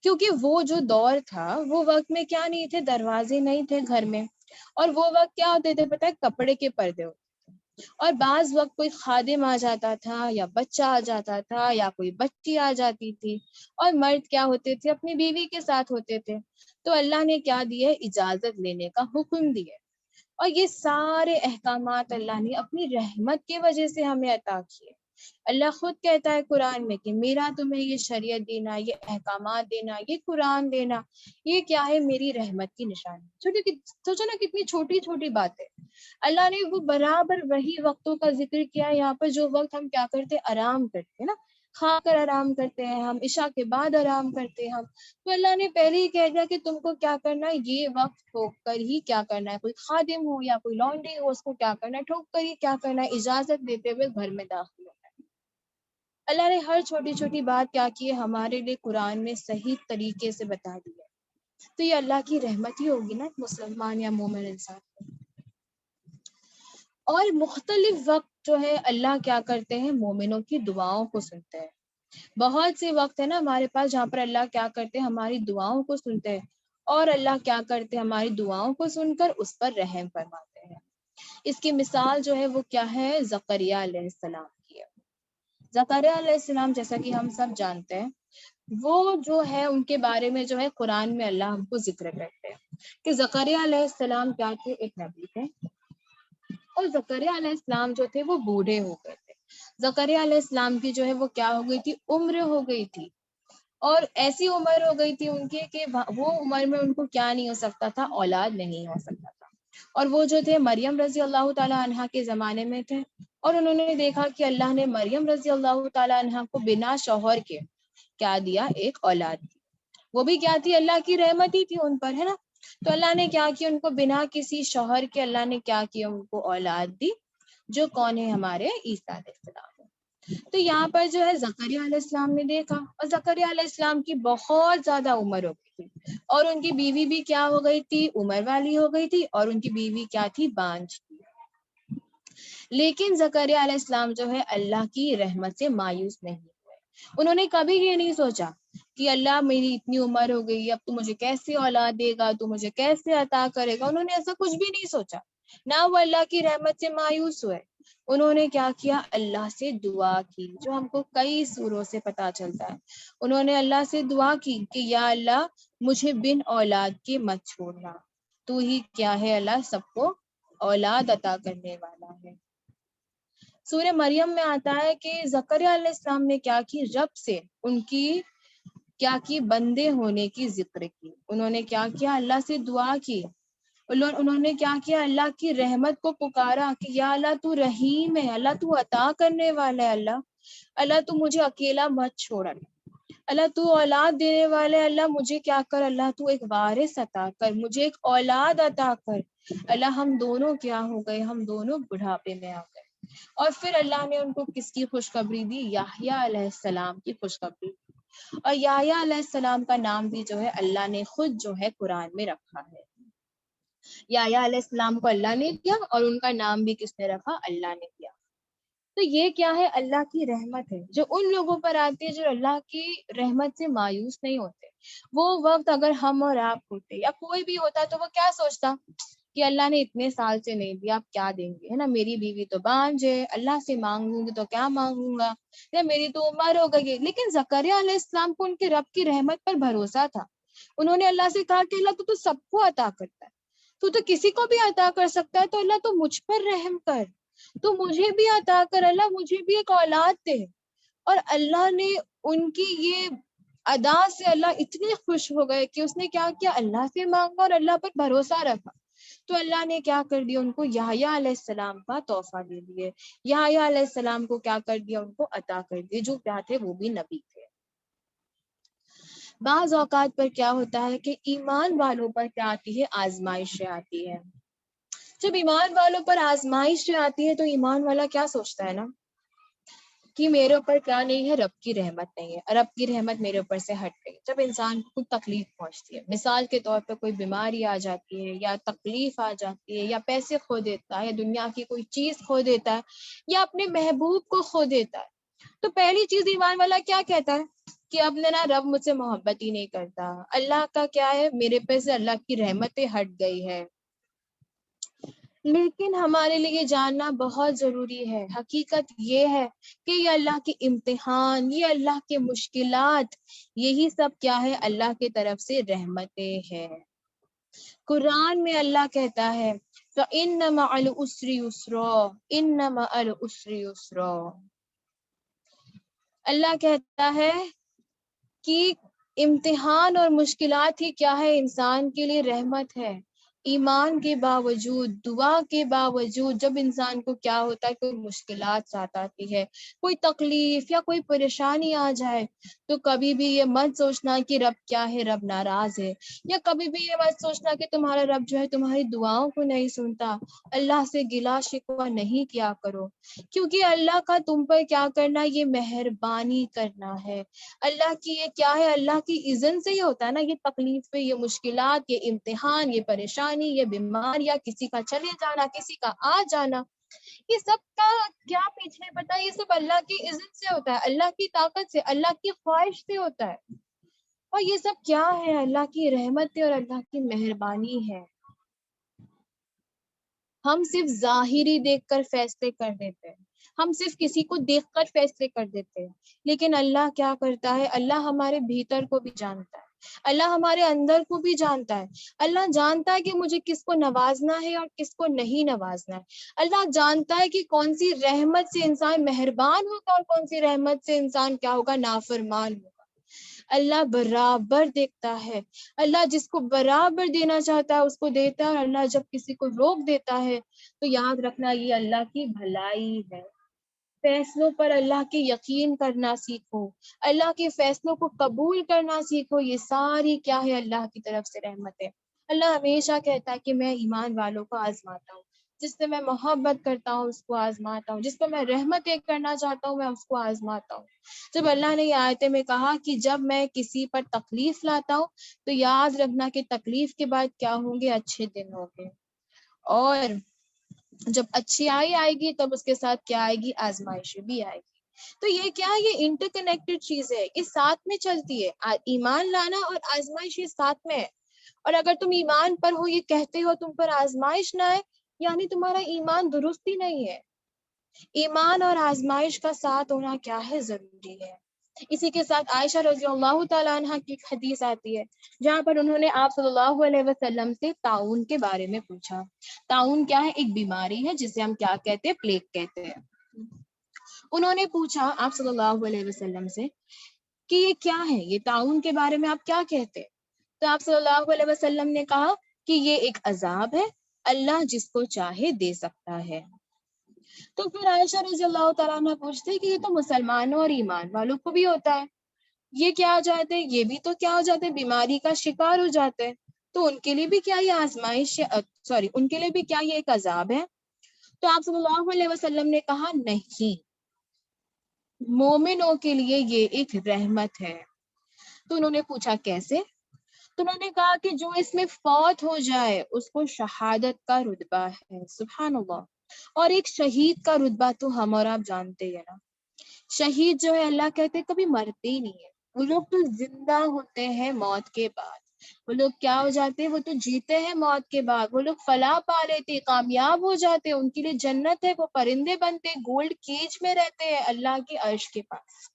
کیونکہ وہ جو دور تھا، وہ وقت میں کیا نہیں تھے، دروازے نہیں تھے گھر میں، اور وہ وقت کیا ہوتے تھے پتہ ہے، کپڑے کے پردے ہوتے تھے، اور بعض وقت کوئی خادم آ جاتا تھا یا بچہ آ جاتا تھا یا کوئی بچی آ جاتی تھی، اور مرد کیا ہوتے تھے، اپنی بیوی کے ساتھ ہوتے تھے۔ تو اللہ نے کیا دیے، اجازت لینے کا حکم دیے، اور یہ سارے احکامات اللہ نے اپنی رحمت کی وجہ سے ہمیں عطا کیے۔ اللہ خود کہتا ہے قرآن میں کہ میرا تمہیں یہ شریعت دینا، یہ احکامات دینا، یہ قرآن دینا، یہ کیا ہے، میری رحمت کی نشانی۔ سوچو نا کتنی چھوٹی چھوٹی باتیں اللہ نے وہ برابر وہی وقتوں کا ذکر کیا یہاں پر جو وقت ہم کیا کرتے، آرام کرتے نا، کھا کر آرام کرتے ہیں ہم، عشاء کے بعد آرام کرتے ہیں ہم، تو اللہ نے پہلے ہی کہہ دیا کہ تم کو کیا کرنا ہے، یہ وقت ٹھوک کر ہی کیا کرنا ہے، کوئی خادم ہو یا کوئی لانڈری ہو، اس کو کیا کرنا ہے، ٹھوک کر ہی کیا کرنا ہے، اجازت دیتے ہوئے گھر میں داخل ہونا ہے۔ اللہ نے ہر چھوٹی چھوٹی بات کیا کی ہے، ہمارے لیے قرآن میں صحیح طریقے سے بتا دی ہے۔ تو یہ اللہ کی رحمت ہی ہوگی نا مسلمان یا مومن انسان کو۔ اور مختلف وقت جو ہے اللہ کیا کرتے ہیں، مومنوں کی دعاؤں کو سنتے ہیں۔ بہت سے وقت ہے نا ہمارے پاس جہاں پر اللہ کیا کرتے ہیں، ہماری دعاؤں کو سنتے ہیں، اور اللہ کیا کرتے ہیں، ہماری دعاؤں کو سن کر اس پر رحم فرماتے ہیں۔ اس کی مثال جو ہے وہ کیا ہے، زکریہ علیہ السلام کی ہے۔ زکریہ علیہ السلام جیسا کہ ہم سب جانتے ہیں، وہ جو ہے ان کے بارے میں جو ہے قرآن میں اللہ ہم کو ذکر کرتے ہیں کہ زکریہ علیہ السلام کیا تھے، ایک نبی تھے، اور زکریہ علیہ السلام جو تھے وہ بوڑھے ہو گئے تھے۔ زکریا علیہ السلام کی جو ہے وہ کیا ہو گئی تھی، عمر ہو گئی تھی، اور ایسی عمر ہو گئی تھی ان کی کہ وہ عمر میں ان کو کیا نہیں ہو سکتا تھا، اولاد نہیں ہو سکتا تھا. اور وہ جو تھے مریم رضی اللہ تعالیٰ عنہا کے زمانے میں تھے، اور انہوں نے دیکھا کہ اللہ نے مریم رضی اللہ تعالیٰ عنہا کو بنا شوہر کے کیا دیا، ایک اولاد دی. وہ بھی کیا تھی، اللہ کی رحمت ہی تھی ان پر، ہے نا. تو اللہ نے کیا کیا، ان کو بنا کسی شوہر کے اللہ نے کیا کیا، ان کو اولاد دی، جو کون ہے، ہمارے عیسیٰ علیہ السلام. تو یہاں پر جو ہے زکریا علیہ السلام نے دیکھا، اور زکریا علیہ السلام کی بہت زیادہ عمر ہو گئی تھی، اور ان کی بیوی بھی کیا ہو گئی تھی، عمر والی ہو گئی تھی، اور ان کی بیوی کیا تھی، بانجھ تھی. لیکن زکریا علیہ السلام جو ہے اللہ کی رحمت سے مایوس نہیں ہوئے. انہوں نے کبھی یہ نہیں سوچا کہ اللہ میری اتنی عمر ہو گئی، اب تو مجھے کیسے اولاد دے گا، تو مجھے کیسے عطا کرے گا. انہوں نے ایسا کچھ بھی نہیں سوچا، نہ وہ اللہ کی رحمت سے مایوس ہوئے. انہوں نے کیا کیا، اللہ سے دعا کی، جو ہم کو کئی سوروں سے پتا چلتا ہے. انہوں نے اللہ سے دعا کی کہ یا اللہ مجھے بن اولاد کے مت چھوڑنا، تو ہی کیا ہے اللہ سب کو اولاد عطا کرنے والا ہے. سورہ مریم میں آتا ہے کہ زکریا علیہ السلام نے کیا کی، رب سے ان کی کیا کی، بندے ہونے کی ذکر کی. انہوں نے کیا کیا، اللہ سے دعا کی. انہوں نے کیا کیا، اللہ کی رحمت کو پکارا کہ یا اللہ تو رحیم ہے، اللہ تو عطا کرنے والا ہے، اللہ تو مجھے اکیلا مت چھوڑ، اللہ تو اولاد دینے والے، اللہ مجھے کیا کر، اللہ تو ایک وارث عطا کر، مجھے ایک اولاد عطا کر. اللہ ہم دونوں کیا ہو گئے، ہم دونوں بڑھاپے میں آ گئے. اور پھر اللہ نے ان کو کس کی خوشخبری دی، یحییٰ علیہ السلام کی خوشخبری. اور یحییٰ علیہ السلام کا نام بھی جو ہے اللہ نے خود جو ہے قرآن میں رکھا ہے. یحییٰ علیہ السلام کو اللہ نے دیا، اور ان کا نام بھی کس نے رکھا، اللہ نے دیا. تو یہ کیا ہے، اللہ کی رحمت ہے جو ان لوگوں پر آتی ہے جو اللہ کی رحمت سے مایوس نہیں ہوتے. وہ وقت اگر ہم اور آپ ہوتے یا کوئی بھی ہوتا تو وہ کیا سوچتا کہ اللہ نے اتنے سال سے نہیں دیا، آپ کیا دیں گے، ہے نا، میری بیوی تو بانجھ ہے، اللہ سے مانگوں گی تو کیا مانگوں گا، یا میری تو عمر ہو گئی. لیکن زکریا علیہ السلام کو ان کے رب کی رحمت پر بھروسہ تھا. انہوں نے اللہ سے کہا کہ اللہ تو سب کو عطا کرتا ہے، تو کسی کو بھی عطا کر سکتا ہے، تو اللہ تو مجھ پر رحم کر، تو مجھے بھی عطا کر، اللہ مجھے بھی ایک اولاد دے. اور اللہ نے ان کی یہ ادا سے اللہ اتنے خوش ہو گئے کہ اس نے کیا کیا، اللہ سے مانگا اور اللہ پر بھروسہ رکھا. تو اللہ نے کیا کر دیا، ان کو یحییٰ علیہ السلام کا تحفہ دے دیے. یحییٰ علیہ السلام کو کیا کر دیا، ان کو عطا کر دیے، جو کیا تھے، وہ بھی نبی تھے. بعض اوقات پر کیا ہوتا ہے کہ ایمان والوں پر کیا آتی ہے، آزمائشیں آتی ہے. جب ایمان والوں پر آزمائش آتی ہے تو ایمان والا کیا سوچتا ہے نا کہ میرے اوپر کیا نہیں ہے، رب کی رحمت نہیں ہے، رب کی رحمت میرے اوپر سے ہٹ گئی. جب انسان کو کوئی تکلیف پہنچتی ہے، مثال کے طور پہ کوئی بیماری آ جاتی ہے، یا تکلیف آ جاتی ہے، یا پیسے کھو دیتا ہے، یا دنیا کی کوئی چیز کھو دیتا ہے، یا اپنے محبوب کو کھو دیتا ہے، تو پہلی چیز ایمان والا کیا کہتا ہے کہ اب نا رب مجھ سے محبت ہی نہیں کرتا، اللہ کا کیا ہے، میرے پہ سے اللہ کی رحمتیں ہٹ گئی ہے. لیکن ہمارے لیے جاننا بہت ضروری ہے، حقیقت یہ ہے کہ یہ اللہ کے امتحان، یہ اللہ کے مشکلات، یہی سب کیا ہے، اللہ کی طرف سے رحمتیں ہیں. قرآن میں اللہ کہتا ہے فَإِنَّ مَعَ الْعُسْرِ يُسْرًا، إِنَّ مَعَ الْعُسْرِ يُسْرًا. اللہ کہتا ہے کہ امتحان اور مشکلات ہی کیا ہے، انسان کے لیے رحمت ہے. ایمان کے باوجود، دعا کے باوجود جب انسان کو کیا ہوتا ہے، کوئی مشکلات ساتھ آتی ہے، کوئی تکلیف یا کوئی پریشانی آ جائے، تو کبھی بھی یہ مت سوچنا کہ رب کیا ہے، رب ناراض ہے، یا کبھی بھی یہ مت سوچنا کہ تمہارا رب جو ہے تمہاری دعاؤں کو نہیں سنتا. اللہ سے گلا شکوہ نہیں کیا کرو، کیونکہ اللہ کا تم پر کیا کرنا، یہ مہربانی کرنا ہے. اللہ کی یہ کیا ہے، اللہ کی اذن سے یہ ہوتا ہے نا، یہ تکلیف پہ، یہ مشکلات، یہ امتحان، یہ پریشانی، یہ بیمار، یا کسی کا چلے جانا، کسی کا آ جانا، یہ سب کا کیا پیچھے پتا ہے، یہ سب اللہ کی اذن سے ہوتا ہے، اللہ کی طاقت سے، اللہ کی خواہش سے ہوتا ہے. اور یہ سب کیا ہے، اللہ کی رحمت اور اللہ کی مہربانی ہے. ہم صرف ظاہری دیکھ کر فیصلے کر دیتے ہیں، ہم صرف کسی کو دیکھ کر فیصلے کر دیتے ہیں، لیکن اللہ کیا کرتا ہے، اللہ ہمارے بھیتر کو بھی جانتا ہے. اللہ ہمارے اندر کو بھی جانتا ہے، اللہ جانتا ہے کہ مجھے کس کو نوازنا ہے اور کس کو نہیں نوازنا ہے، اللہ جانتا ہے کہ کون سی رحمت سے انسان مہربان ہوگا اور کون سی رحمت سے انسان کیا ہوگا، نافرمان ہوگا۔ اللہ برابر دیکھتا ہے، اللہ جس کو برابر دینا چاہتا ہے اس کو دیتا ہے، اور اللہ جب کسی کو روک دیتا ہے تو یاد رکھنا یہ اللہ کی بھلائی ہے۔ فیصلوں پر اللہ کے یقین کرنا سیکھو، اللہ کے فیصلوں کو قبول کرنا سیکھو، یہ ساری کیا ہے، اللہ کی طرف سے رحمت ہے۔ اللہ ہمیشہ کہتا ہے کہ میں ایمان والوں کو آزماتا ہوں، جس سے میں محبت کرتا ہوں اس کو آزماتا ہوں، جس کو میں رحمت کرنا چاہتا ہوں میں اس کو آزماتا ہوں۔ جب اللہ نے یہ آیتیں میں کہا کہ جب میں کسی پر تکلیف لاتا ہوں تو یاد رکھنا کہ تکلیف کے بعد کیا ہوں گے، اچھے دن ہوں گے، اور جب اچھی آئے گی تب اس کے ساتھ کیا آئے گی، آزمائش بھی آئے گی۔ تو یہ کیا ہے، یہ انٹر کنیکٹڈ چیز ہے، یہ ساتھ میں چلتی ہے، ایمان لانا اور آزمائش یہ ساتھ میں ہے۔ اور اگر تم ایمان پر ہو، یہ کہتے ہو تم پر آزمائش نہ ہے، یعنی تمہارا ایمان درست ہی نہیں ہے۔ ایمان اور آزمائش کا ساتھ ہونا کیا ہے، ضروری ہے۔ اسی کے ساتھ عائشہ رضی اللہ تعالیٰ عنہ کی ایک حدیث آتی ہے جہاں پر انہوں نے آپ صلی اللہ علیہ وسلم سے طاعون کے بارے میں پوچھا۔ طاعون کیا ہے، ایک بیماری ہے جسے ہم کیا کہتے ہیں، پلیگ کہتے ہیں۔ انہوں نے پوچھا آپ صلی اللہ علیہ وسلم سے کہ یہ کیا ہے، یہ طاعون کے بارے میں آپ کیا کہتے ہیں؟ تو آپ صلی اللہ علیہ وسلم نے کہا کہ یہ ایک عذاب ہے، اللہ جس کو چاہے دے سکتا ہے۔ تو پھر عائشہ رضی اللہ تعالیٰ عنہ پوچھتے کہ یہ تو مسلمانوں اور ایمان والوں کو بھی ہوتا ہے، یہ کیا ہو جاتے ہیں، یہ بھی تو کیا ہو جاتے ہیں، بیماری کا شکار ہو جاتے ہیں، تو ان کے لیے بھی کیا یہ آزمائش، ان کے لیے بھی کیا یہ ایک عذاب ہے؟ تو آپ صلی اللہ علیہ وسلم نے کہا نہیں، مومنوں کے لیے یہ ایک رحمت ہے۔ تو انہوں نے پوچھا کیسے؟ تو انہوں نے کہا کہ جو اس میں فوت ہو جائے اس کو شہادت کا رتبہ ہے، سبحان اللہ۔ اور ایک شہید کا رتبہ تو ہم اور آپ جانتے ہیں نا، شہید جو ہے اللہ کہتے کبھی مرتے ہی نہیں ہے، وہ لوگ تو زندہ ہوتے ہیں موت کے بعد، وہ لوگ کیا ہو جاتے ہیں، وہ تو جیتے ہیں موت کے بعد، وہ لوگ فلاح پا لیتے، کامیاب ہو جاتے، ان کے لیے جنت ہے، وہ پرندے بنتے، گولڈ کیج میں رہتے ہیں اللہ کے عرش کے پاس۔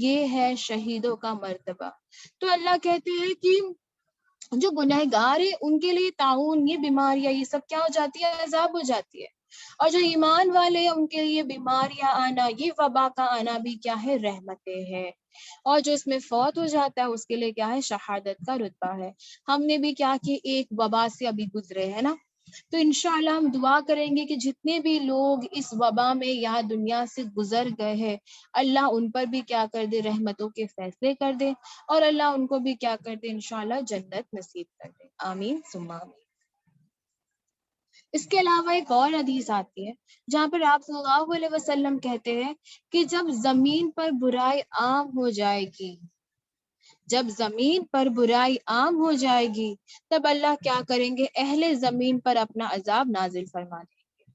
یہ ہے شہیدوں کا مرتبہ۔ تو اللہ کہتے ہیں کہ جو گنہگار ہے ان کے لیے طاعون، یہ بیماریاں، یہ سب کیا ہو جاتی ہے، عذاب ہو جاتی ہے، اور جو ایمان والے ہیں ان کے لیے بیماریاں آنا، یہ وبا کا آنا بھی کیا ہے، رحمتیں ہے، اور جو اس میں فوت ہو جاتا ہے اس کے لیے کیا ہے، شہادت کا رتبہ ہے۔ ہم نے بھی کیا کہ ایک وبا سے ابھی گزرے ہیں نا، تو انشاءاللہ ہم دعا کریں گے کہ جتنے بھی لوگ اس وبا میں یہاں دنیا سے گزر گئے ہیں، اللہ ان پر بھی کیا کر دے، رحمتوں کے فیصلے کر دے، اور اللہ ان کو بھی کیا کر دے، انشاءاللہ جنت نصیب کر دے، آمین ثم آمین۔ اس کے علاوہ ایک اور حدیث آتی ہے جہاں پر آپ صلی اللہ علیہ وسلم کہتے ہیں کہ جب زمین پر برائی عام ہو جائے گی، جب زمین پر برائی عام ہو جائے گی تب اللہ کیا کریں گے، اہل زمین پر اپنا عذاب نازل فرما دیں گے۔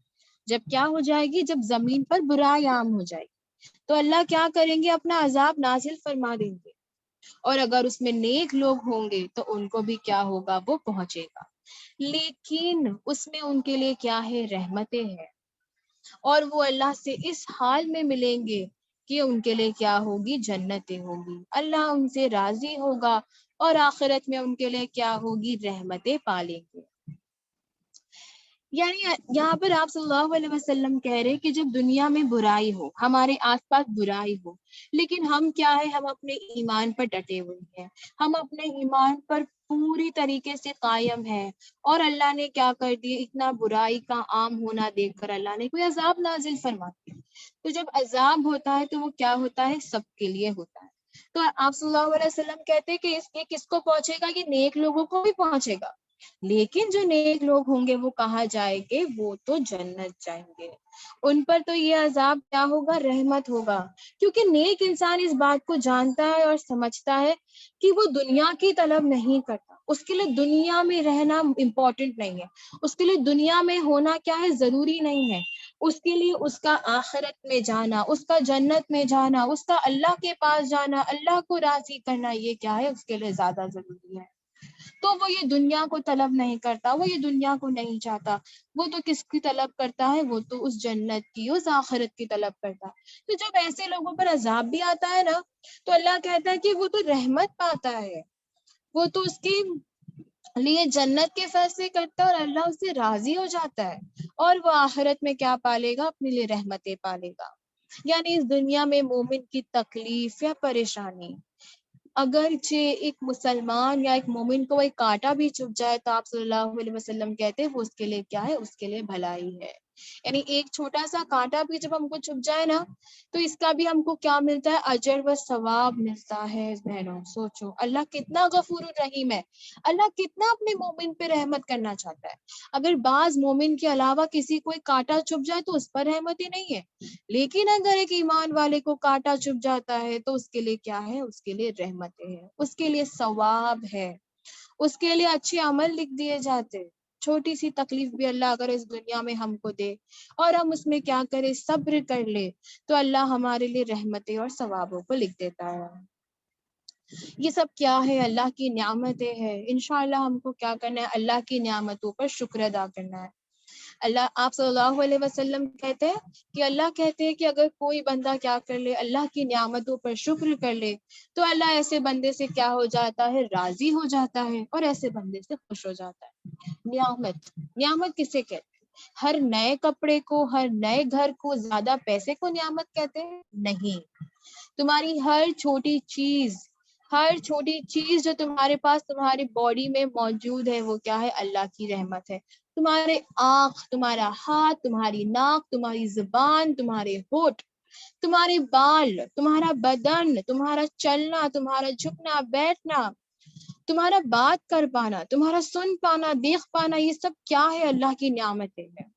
جب کیا ہو جائے گی، جب زمین پر برائی عام ہو جائے گی تو اللہ کیا کریں گے، اپنا عذاب نازل فرما دیں گے، اور اگر اس میں نیک لوگ ہوں گے تو ان کو بھی کیا ہوگا، وہ پہنچے گا، لیکن اس میں ان کے لیے کیا ہے، رحمتیں ہیں، اور وہ اللہ سے اس حال میں ملیں گے کہ ان کے لیے کیا ہوگی، جنتیں ہوگی، اللہ ان سے راضی ہوگا، اور آخرت میں ان کے لیے کیا ہوگی، رحمتیں پالیں گے۔ یعنی یہاں پر آپ صلی اللہ علیہ وسلم کہہ رہے کہ جب دنیا میں برائی ہو، ہمارے آس پاس برائی ہو، لیکن ہم کیا ہے، ہم اپنے ایمان پر ڈٹے ہوئے ہیں، ہم اپنے ایمان پر پوری طریقے سے قائم ہیں، اور اللہ نے کیا کر دی، اتنا برائی کا عام ہونا دیکھ کر اللہ نے کوئی عذاب نازل فرما دیا۔ تو جب عذاب ہوتا ہے تو وہ کیا ہوتا ہے، سب کے لیے ہوتا ہے۔ تو آپ صلی اللہ علیہ وسلم کہتے ہیں کہ یہ کس کو پہنچے گا، یہ نیک لوگوں کو بھی پہنچے گا، لیکن جو نیک لوگ ہوں گے وہ کہاں جائیں گے، وہ تو جنت جائیں گے، ان پر تو یہ عذاب کیا ہوگا، رحمت ہوگا، کیونکہ نیک انسان اس بات کو جانتا ہے اور سمجھتا ہے کہ وہ دنیا کی طلب نہیں کرتا، اس کے لیے دنیا میں رہنا امپورٹنٹ نہیں ہے، اس کے لیے دنیا میں ہونا کیا ہے، ضروری نہیں ہے، اس کے لیے اس کا آخرت میں جانا، اس کا جنت میں جانا، اس کا اللہ کے پاس جانا، اللہ کو راضی کرنا، یہ کیا ہے، اس کے لیے زیادہ ضروری ہے۔ تو وہ یہ دنیا کو طلب نہیں کرتا، وہ یہ دنیا کو نہیں چاہتا، وہ تو کس کی طلب کرتا ہے، وہ تو اس جنت کی، اس آخرت کی طلب کرتا ہے۔ تو جب ایسے لوگوں پر عذاب بھی آتا ہے نا تو اللہ کہتا ہے کہ وہ تو رحمت پاتا ہے، وہ تو اس کے لیے جنت کے فیصلے کرتا ہے اور اللہ اس سے راضی ہو جاتا ہے، اور وہ آخرت میں کیا پالے گا؟ اپنے لیے رحمتیں پالے گا۔ یعنی اس دنیا میں مومن کی تکلیف یا پریشانی، اگرچہ ایک مسلمان یا ایک مومن کو ایک کانٹا بھی چبھ جائے تو آپ صلی اللہ علیہ وسلم کہتے ہیں وہ اس کے لیے کیا ہے؟ اس کے لیے بھلائی ہے۔ یعنی ایک چھوٹا سا کانٹا بھی جب ہم کو چبھ جائے نا تو اس کا بھی ہم کو کیا ملتا ہے؟ اجر و ثواب ملتا ہے۔ بہنوں سوچو اللہ کتنا غفور الرحیم ہے، اللہ کتنا اپنے مومن پہ رحمت کرنا چاہتا ہے۔ اگر بعض مومن کے علاوہ کسی کو ایک کانٹا چبھ جائے تو اس پر رحمت ہی نہیں ہے، لیکن اگر ایک ایمان والے کو کانٹا چبھ جاتا ہے تو اس کے لیے کیا ہے؟ اس کے لیے رحمتیں ہیں، اس کے لیے ثواب ہے، اس کے لیے اچھے عمل لکھ دیے جاتے۔ چھوٹی سی تکلیف بھی اللہ اگر اس دنیا میں ہم کو دے اور ہم اس میں کیا کرے؟ صبر کر لے تو اللہ ہمارے لیے رحمتیں اور ثوابوں کو لکھ دیتا ہے۔ یہ سب کیا ہے؟ اللہ کی نعمتیں ہیں۔ انشاءاللہ ہم کو کیا کرنا ہے؟ اللہ کی نعمتوں پر شکر ادا کرنا ہے۔ اللہ آپ صلی اللہ علیہ وسلم کہتے ہیں کہ اللہ کہتے ہیں کہ اگر کوئی بندہ کیا کر لے؟ اللہ کی نعمتوں پر شکر کر لے تو اللہ ایسے بندے سے کیا ہو جاتا ہے؟ راضی ہو جاتا ہے اور ایسے بندے سے خوش ہو جاتا ہے۔ نعمت کسے کہتے ہیں؟ ہر نئے کپڑے کو، ہر نئے گھر کو، زیادہ پیسے کو نعمت کہتے ہیں؟ نہیں، تمہاری ہر چھوٹی چیز جو تمہارے پاس تمہاری باڈی میں موجود ہے وہ کیا ہے؟ اللہ کی رحمت ہے۔ تمہارے آنکھ، تمہارا ہاتھ، تمہاری ناک، تمہاری زبان، تمہارے ہونٹ، تمہارے بال، تمہارا بدن، تمہارا چلنا، تمہارا جھکنا بیٹھنا، تمہارا بات کر پانا، تمہارا سن پانا، دیکھ پانا، یہ سب کیا ہے؟ اللہ کی نعمتیں ہیں۔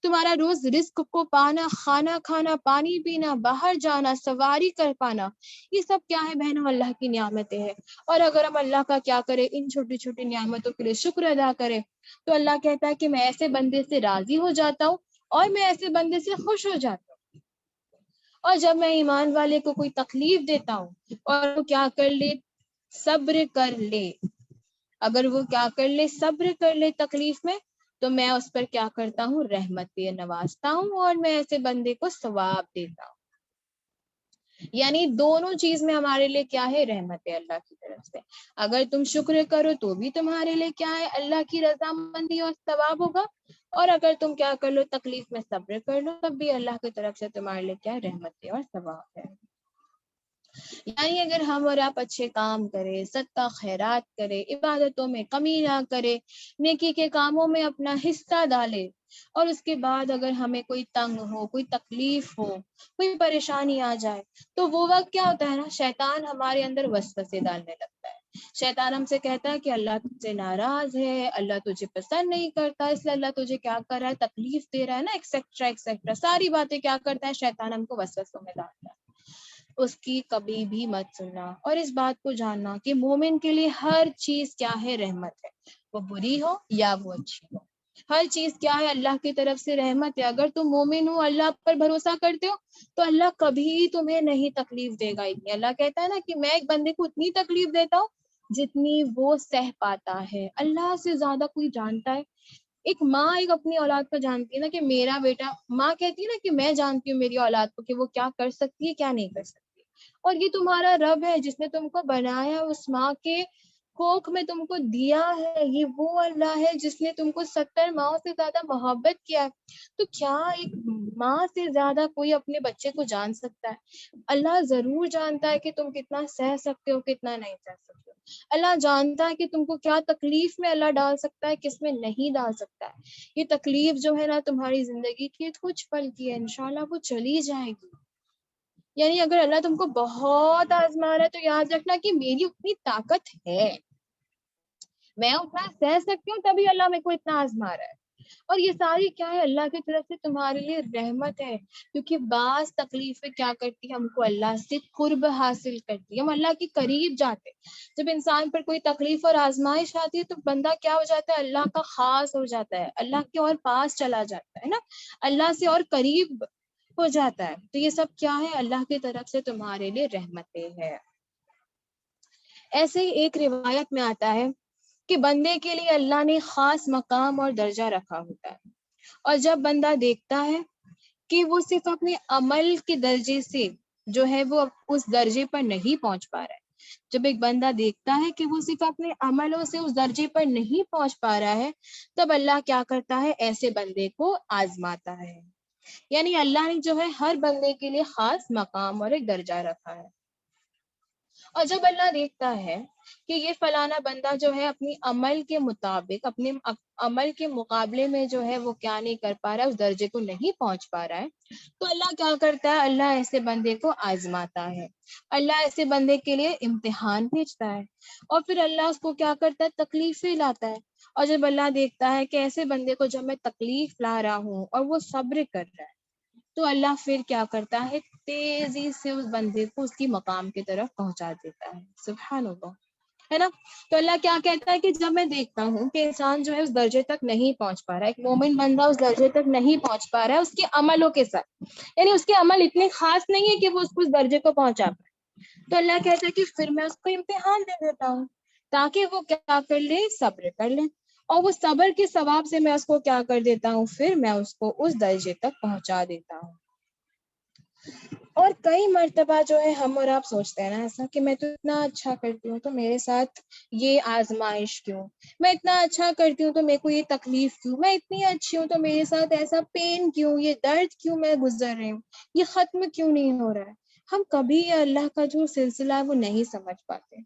تمہارا روز رزق کو پانا، کھانا کھانا، پانی پینا، باہر جانا، سواری کر پانا، یہ سب کیا ہے بہنوں؟ اللہ کی نعمتیں ہیں۔ اور اگر ہم اللہ کا کیا کریں؟ ان چھوٹی چھوٹی نعمتوں کے لیے شکر ادا کریں تو اللہ کہتا ہے کہ میں ایسے بندے سے راضی ہو جاتا ہوں اور میں ایسے بندے سے خوش ہو جاتا ہوں۔ اور جب میں ایمان والے کو کوئی تکلیف دیتا ہوں اور وہ کیا کر لے؟ صبر کر لے، اگر وہ کیا کر لے؟ صبر کر لے تکلیف میں، تو میں اس پر کیا کرتا ہوں؟ رحمت دے نوازتا ہوں اور میں ایسے بندے کو ثواب دیتا ہوں۔ یعنی دونوں چیز میں ہمارے لیے کیا ہے؟ رحمت ہے اللہ کی طرف سے۔ اگر تم شکر کرو تو بھی تمہارے لیے کیا ہے؟ اللہ کی رضامندی اور ثواب ہوگا، اور اگر تم کیا کر لو؟ تکلیف میں صبر کر لو، تب بھی اللہ کی طرف سے تمہارے لیے کیا ہے؟ رحمت ہے اور ثواب ہے۔ یعنی اگر ہم اور آپ اچھے کام کریں، صدقہ خیرات کریں، عبادتوں میں کمی نہ کرے، نیکی کے کاموں میں اپنا حصہ ڈالے، اور اس کے بعد اگر ہمیں کوئی تنگ ہو، کوئی تکلیف ہو، کوئی پریشانی آ جائے تو وہ وقت کیا ہوتا ہے نا؟ شیطان ہمارے اندر وسوسے ڈالنے لگتا ہے۔ شیطان ہم سے کہتا ہے کہ اللہ تجھ سے ناراض ہے، اللہ تجھے پسند نہیں کرتا، اس لیے اللہ تجھے کیا کر رہا ہے؟ تکلیف دے رہا ہے نا، ایکسیکٹرا ایکسیکٹرا، ساری باتیں کیا کرتا ہے شیطان؟ ہم کو وسوسوں میں ڈالتا ہے۔ اس کی کبھی بھی مت سننا، اور اس بات کو جاننا کہ مومن کے لیے ہر چیز کیا ہے؟ رحمت ہے، وہ بری ہو یا وہ اچھی ہو، ہر چیز کیا ہے؟ اللہ کی طرف سے رحمت ہے۔ اگر تم مومن ہو، اللہ پر بھروسہ کرتے ہو تو اللہ کبھی تمہیں نہیں تکلیف دے گا اتنی۔ اللہ کہتا ہے نا کہ میں ایک بندے کو اتنی تکلیف دیتا ہوں جتنی وہ سہ پاتا ہے۔ اللہ سے زیادہ کوئی جانتا ہے؟ ایک ماں ایک اپنی اولاد کو جانتی ہے نا کہ میرا بیٹا، ماں کہتی ہے نا کہ میں جانتی ہوں میری اولاد کو کہ وہ کیا کر سکتی ہے، کیا نہیں کر سکتی۔ اور یہ تمہارا رب ہے جس نے تم کو بنایا، اس ماں کے کوکھ میں تم کو دیا ہے، یہ وہ اللہ ہے جس نے تم کو 70 ماؤں سے زیادہ محبت کیا ہے۔ تو کیا ایک ماں سے زیادہ کوئی اپنے بچے کو جان سکتا ہے؟ اللہ ضرور جانتا ہے کہ تم کتنا سہ سکتے ہو، کتنا نہیں سہ سکتے ہو۔ اللہ جانتا ہے کہ تم کو کیا تکلیف میں اللہ ڈال سکتا ہے، کس میں نہیں ڈال سکتا ہے۔ یہ تکلیف جو ہے نا تمہاری زندگی کی کچھ پل کی ہے، انشاءاللہ وہ چلی جائے گی۔ یعنی اگر اللہ تم کو بہت آزما رہا ہے تو یاد رکھنا کہ میری اتنی طاقت ہے، میں اتنا سہ سکتی ہوں، تبھی اللہ میرے کو اتنا آزما رہا ہے۔ اور یہ ساری کیا ہے؟ اللہ کی طرف سے تمہارے لیے رحمت ہے، کیونکہ بعض تکلیفیں کیا کرتی ہے؟ ہم کو اللہ سے قرب حاصل کرتی ہے، ہم اللہ کے قریب جاتے۔ جب انسان پر کوئی تکلیف اور آزمائش آتی ہے تو بندہ کیا ہو جاتا ہے؟ اللہ کا خاص ہو جاتا ہے، اللہ کے اور پاس چلا جاتا ہے نا، اللہ سے اور قریب ہو جاتا ہے۔ تو یہ سب کیا ہے؟ اللہ کی طرف سے تمہارے لیے رحمتیں ہیں۔ ایسے ہی ایک روایت میں آتا ہے کہ بندے کے لیے اللہ نے خاص مقام اور درجہ رکھا ہوتا ہے، اور جب بندہ دیکھتا ہے کہ وہ صرف اپنے عمل کے درجے سے جو ہے وہ اس درجے پر نہیں پہنچ پا رہا ہے، جب ایک بندہ دیکھتا ہے کہ وہ صرف اپنے عملوں سے اس درجے پر نہیں پہنچ پا رہا ہے، تب اللہ کیا کرتا ہے؟ ایسے بندے کو آزماتا ہے. یعنی اللہ نے جو ہے ہر بندے کے لیے خاص مقام اور ایک درجہ رکھا ہے. اور جب اللہ دیکھتا ہے کہ یہ فلانا بندہ جو ہے اپنی عمل کے مطابق، اپنے عمل کے مقابلے میں جو ہے وہ کیا نہیں کر پا رہا ہے، اس درجے کو نہیں پہنچ پا رہا ہے، تو اللہ کیا کرتا ہے؟ اللہ ایسے بندے کو آزماتا ہے. اللہ ایسے بندے کے لیے امتحان بھیجتا ہے، اور پھر اللہ اس کو کیا کرتا ہے؟ تکلیفیں لاتا ہے. اور جب اللہ دیکھتا ہے کہ ایسے بندے کو جب میں تکلیف لا رہا ہوں اور وہ صبر کر رہا ہے، تو اللہ پھر کیا کرتا ہے؟ تیزی سے اس بندے کو اس کی مقام کی طرف پہنچا دیتا ہے. سبحان اللہ، ہے نا. تو اللہ کیا کہتا ہے کہ جب میں دیکھتا ہوں کہ انسان جو ہے اس درجے تک نہیں پہنچ پا رہا ہے، ایک مومن بندہ اس درجے تک نہیں پہنچ پا رہا ہے اس کے عملوں کے ساتھ، یعنی اس کے عمل اتنے خاص نہیں ہے کہ وہ اس کو اس درجے کو پہنچا پائے، تو اللہ کہتا ہے کہ پھر میں اس کو امتحان دے دیتا ہوں تاکہ وہ کیا کر لے؟ صبر کر لے. اور وہ صبر کے ثواب سے میں اس کو کیا کر دیتا ہوں؟ پھر میں اس کو اس درجے تک پہنچا دیتا ہوں. اور کئی مرتبہ جو ہے ہم اور آپ سوچتے ہیں نا ایسا کہ میں تو اتنا اچھا کرتی ہوں تو میرے ساتھ یہ آزمائش کیوں، میں اتنا اچھا کرتی ہوں تو میرے کو یہ تکلیف کیوں، میں اتنی اچھی ہوں تو میرے ساتھ ایسا پین کیوں، یہ درد کیوں میں گزر رہی ہوں، یہ ختم کیوں نہیں ہو رہا ہے. ہم کبھی اللہ کا جو سلسلہ ہے وہ نہیں سمجھ پاتے.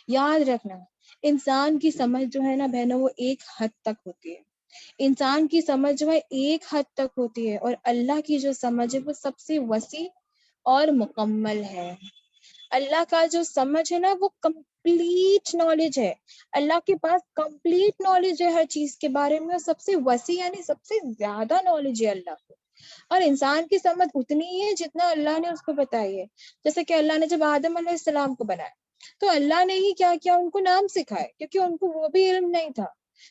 یاد رکھنا، انسان کی سمجھ جو ہے نا بہنوں وہ ایک حد تک ہوتی ہے، انسان کی سمجھ جو ہے ایک حد تک ہوتی ہے، اور اللہ کی جو سمجھ ہے وہ سب سے وسیع اور مکمل ہے. اللہ کا جو سمجھ ہے نا وہ کمپلیٹ نالج ہے، اللہ کے پاس کمپلیٹ نالج ہے ہر چیز کے بارے میں، سب سے وسیع یعنی سب سے زیادہ نالج ہے اللہ کو. اور انسان کی سمجھ اتنی ہی ہے جتنا اللہ نے اس کو بتائی ہے. جیسے کہ اللہ نے جب آدم علیہ السلام کو بنایا تو اللہ نے ہی کیا کیا؟ ان کو نام سکھائے، کیونکہ ان کو وہ بھی علم نہیں تھا.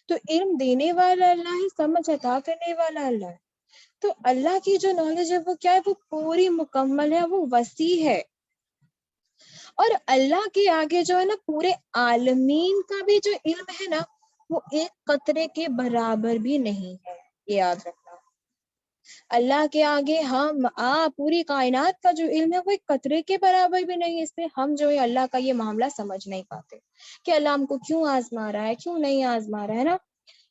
تو علم دینے والا اللہ ہے، سمجھ عطا کرنے والا اللہ ہے. تو اللہ کی جو نالج ہے وہ کیا ہے؟ وہ پوری مکمل ہے، وہ وسیع ہے. اور اللہ کے آگے جو ہے نا پورے عالمین کا بھی جو علم ہے نا وہ ایک قطرے کے برابر بھی نہیں ہے. یہ یاد رکھنا، اللہ کے آگے ہم پوری کائنات کا جو علم ہے وہ ایک قطرے کے برابر بھی نہیں. اس سے ہم جو ہے اللہ کا یہ معاملہ سمجھ نہیں پاتے کہ اللہ ہم کو کیوں آزما رہا ہے، کیوں نہیں آزما رہا ہے نا.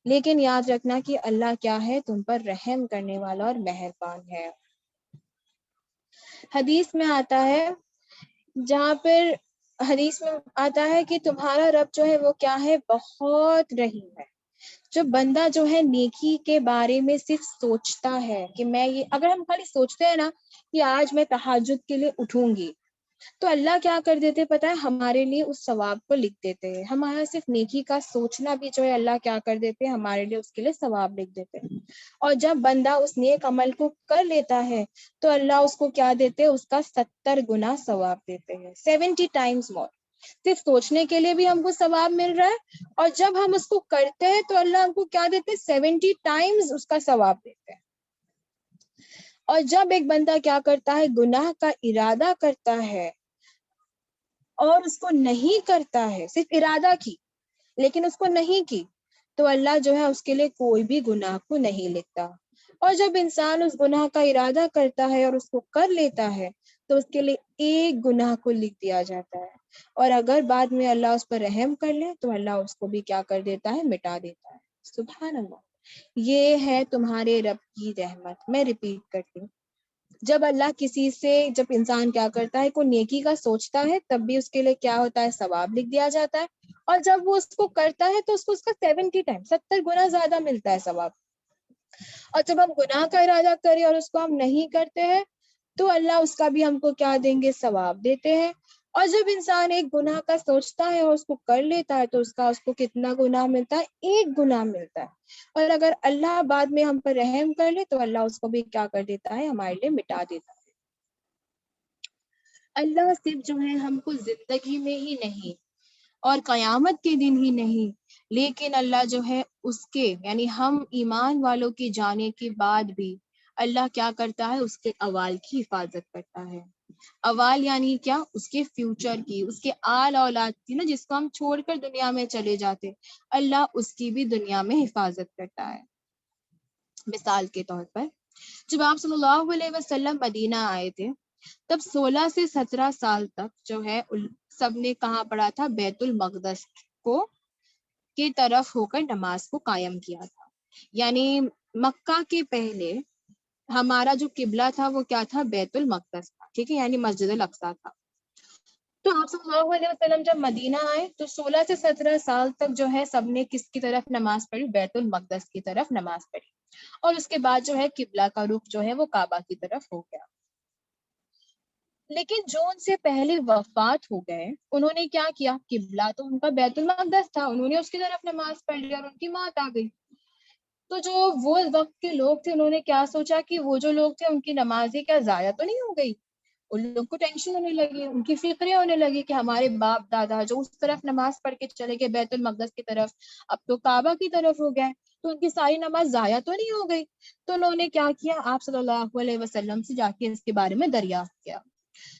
لیکن یاد رکھنا کہ اللہ کیا ہے؟ تم پر رحم کرنے والا اور مہربان ہے. حدیث میں آتا ہے، جہاں پر حدیث میں آتا ہے کہ تمہارا رب جو ہے وہ کیا ہے؟ بہت رحیم ہے. جو بندہ جو ہے نیکی کے بارے میں صرف سوچتا ہے کہ میں یہ، اگر ہم خالی سوچتے ہیں نا کہ آج میں تہجد کے لیے اٹھوں گی، تو اللہ کیا کر دیتے پتہ ہے؟ ہمارے لیے اس ثواب کو لکھ دیتے ہیں. ہمارا صرف نیکی کا سوچنا بھی جو ہے اللہ کیا کر دیتے ہیں؟ ہمارے لیے اس کے لیے ثواب لکھ دیتے ہیں. اور جب بندہ اس نیک عمل کو کر لیتا ہے تو اللہ اس کو کیا دیتے ہیں؟ اس کا 70 گنا ثواب دیتے ہیں، 70 times more. صرف سوچنے کے لیے بھی ہم کو ثواب مل رہا ہے، اور جب ہم اس کو کرتے ہیں تو اللہ ہم کو کیا دیتے ہیں؟ 70 times اس کا ثواب دیتے ہیں. اور جب ایک بندہ کیا کرتا ہے؟ گناہ کا ارادہ کرتا ہے اور اس کو نہیں کرتا ہے، صرف ارادہ کی لیکن اس کو نہیں کی، تو اللہ جو ہے اس کے لیے کوئی بھی گناہ کو نہیں لکھتا. اور جب انسان اس گناہ کا ارادہ کرتا ہے اور اس کو کر لیتا ہے تو اس کے لیے ایک گناہ کو لکھ دیا جاتا ہے، اور اگر بعد میں اللہ اس پر رحم کر لے تو اللہ اس کو بھی کیا کر دیتا ہے؟ مٹا دیتا ہے. سبحان اللہ. یہ ہے تمہارے رب کی رحمت. میں ریپیٹ کرتی ہوں، جب اللہ کسی سے، جب انسان کیا کرتا ہے کوئی نیکی کا سوچتا ہے تب بھی اس کے لیے کیا ہوتا ہے؟ ثواب لکھ دیا جاتا ہے. اور جب وہ اس کو کرتا ہے تو اس کو اس کا 70 ٹائم 70 گنا زیادہ ملتا ہے ثواب. اور جب ہم گناہ کا ارادہ کریں اور اس کو ہم نہیں کرتے ہیں تو اللہ اس کا بھی ہم کو کیا دیں گے؟ ثواب دیتے ہیں. اور جب انسان ایک گناہ کا سوچتا ہے اور اس کو کر لیتا ہے تو اس کو کتنا گناہ ملتا ہے؟ ایک گناہ ملتا ہے. اور اگر اللہ بعد میں ہم پر رحم کر لے تو اللہ اس کو بھی کیا کر دیتا ہے؟ ہمارے لیے مٹا دیتا ہے. اللہ صرف جو ہے ہم کو زندگی میں ہی نہیں اور قیامت کے دن ہی نہیں، لیکن اللہ جو ہے اس کے، یعنی ہم ایمان والوں کے جانے کے بعد بھی اللہ کیا کرتا ہے؟ اس کے اوال کی حفاظت کرتا ہے. اوال یعنی کیا؟ اس کے فیوچر کی، اس کے آل اولاد کی نا، جس کو ہم چھوڑ کر دنیا میں چلے جاتے، اللہ اس کی بھی دنیا میں حفاظت کرتا ہے. مثال کے طور پر جب آپ صلی اللہ علیہ وسلم مدینہ آئے تھے تب 16 سے 17 سال تک جو ہے سب نے کہاں پڑھا تھا؟ بیت المقدس کو کی طرف ہو کر نماز کو قائم کیا تھا. یعنی مکہ کے پہلے ہمارا جو قبلہ تھا وہ کیا تھا؟ بیت المقدس تھا. ٹھیک ہے، یعنی مسجد الاقصی تھا. تو آپ صلی اللہ علیہ وسلم جب مدینہ آئے تو 16 سے 17 سال تک جو ہے سب نے کس کی طرف نماز پڑھی؟ بیت المقدس کی طرف نماز پڑھی. اور اس کے بعد جو ہے قبلہ کا رخ جو ہے وہ کعبہ کی طرف ہو گیا. لیکن جو ان سے پہلے وفات ہو گئے انہوں نے کیا کیا؟ قبلہ تو ان کا بیت المقدس تھا، انہوں نے اس کی طرف نماز پڑھ لی اور ان کی موت آ گئی. تو جو وہ وقت کے لوگ تھے انہوں نے کیا سوچا کہ وہ جو لوگ تھے ان کی نمازیں کیا ضائع تو نہیں ہو گئی؟ ان لوگ کو ٹینشن ہونے لگی، ان کی فکریں ہونے لگی کہ ہمارے باپ دادا جو اس طرف نماز پڑھ کے چلے گئے بیت المقدس کی طرف، اب تو کعبہ کی طرف ہو گئے، تو ان کی ساری نماز ضائع تو نہیں ہو گئی. تو انہوں نے کیا کیا؟ آپ صلی اللہ علیہ وسلم سے جا کے اس کے بارے میں دریافت کیا.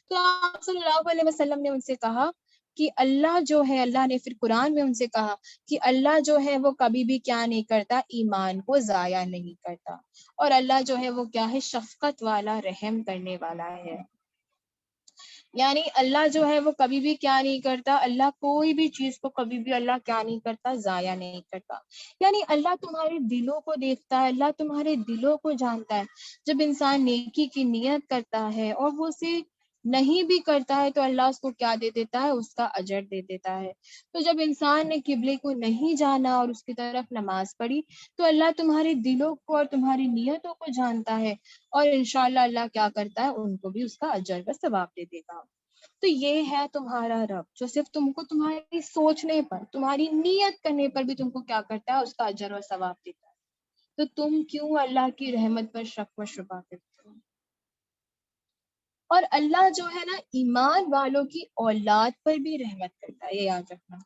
تو آپ صلی اللہ علیہ وسلم نے ان سے کہا کہ اللہ جو ہے، اللہ نے پھر قرآن میں ان سے کہا کہ اللہ جو ہے وہ کبھی بھی کیا نہیں کرتا؟ ایمان کو ضائع نہیں کرتا. اور اللہ جو ہے وہ کیا ہے؟ شفقت والا، رحم کرنے والا ہے. یعنی اللہ جو ہے وہ کبھی بھی کیا نہیں کرتا؟ اللہ کوئی بھی چیز کو کبھی بھی اللہ کیا نہیں کرتا؟ ضائع نہیں کرتا. یعنی اللہ تمہارے دلوں کو دیکھتا ہے، اللہ تمہارے دلوں کو جانتا ہے. جب انسان نیکی کی نیت کرتا ہے اور وہ اسے نہیں بھی کرتا ہے تو اللہ اس کو کیا دے دیتا ہے؟ اس کا اجر دے دیتا ہے. تو جب انسان نے قبلے کو نہیں جانا اور اس کی طرف نماز پڑھی تو اللہ تمہارے دلوں کو اور تمہاری نیتوں کو جانتا ہے، اور انشاءاللہ اللہ کیا کرتا ہے؟ ان کو بھی اس کا اجر کا ثواب دے دے گا. تو یہ ہے تمہارا رب جو صرف تم کو تمہاری سوچنے پر، تمہاری نیت کرنے پر بھی تم کو کیا کرتا ہے؟ اس کا اجر اور ثواب دیتا ہے. تو تم کیوں اللہ کی رحمت پر شک و شبہ کرتے ہو؟ اور اللہ جو ہے نا ایمان والوں کی اولاد پر بھی رحمت کرتا ہے، یہ یاد رکھنا.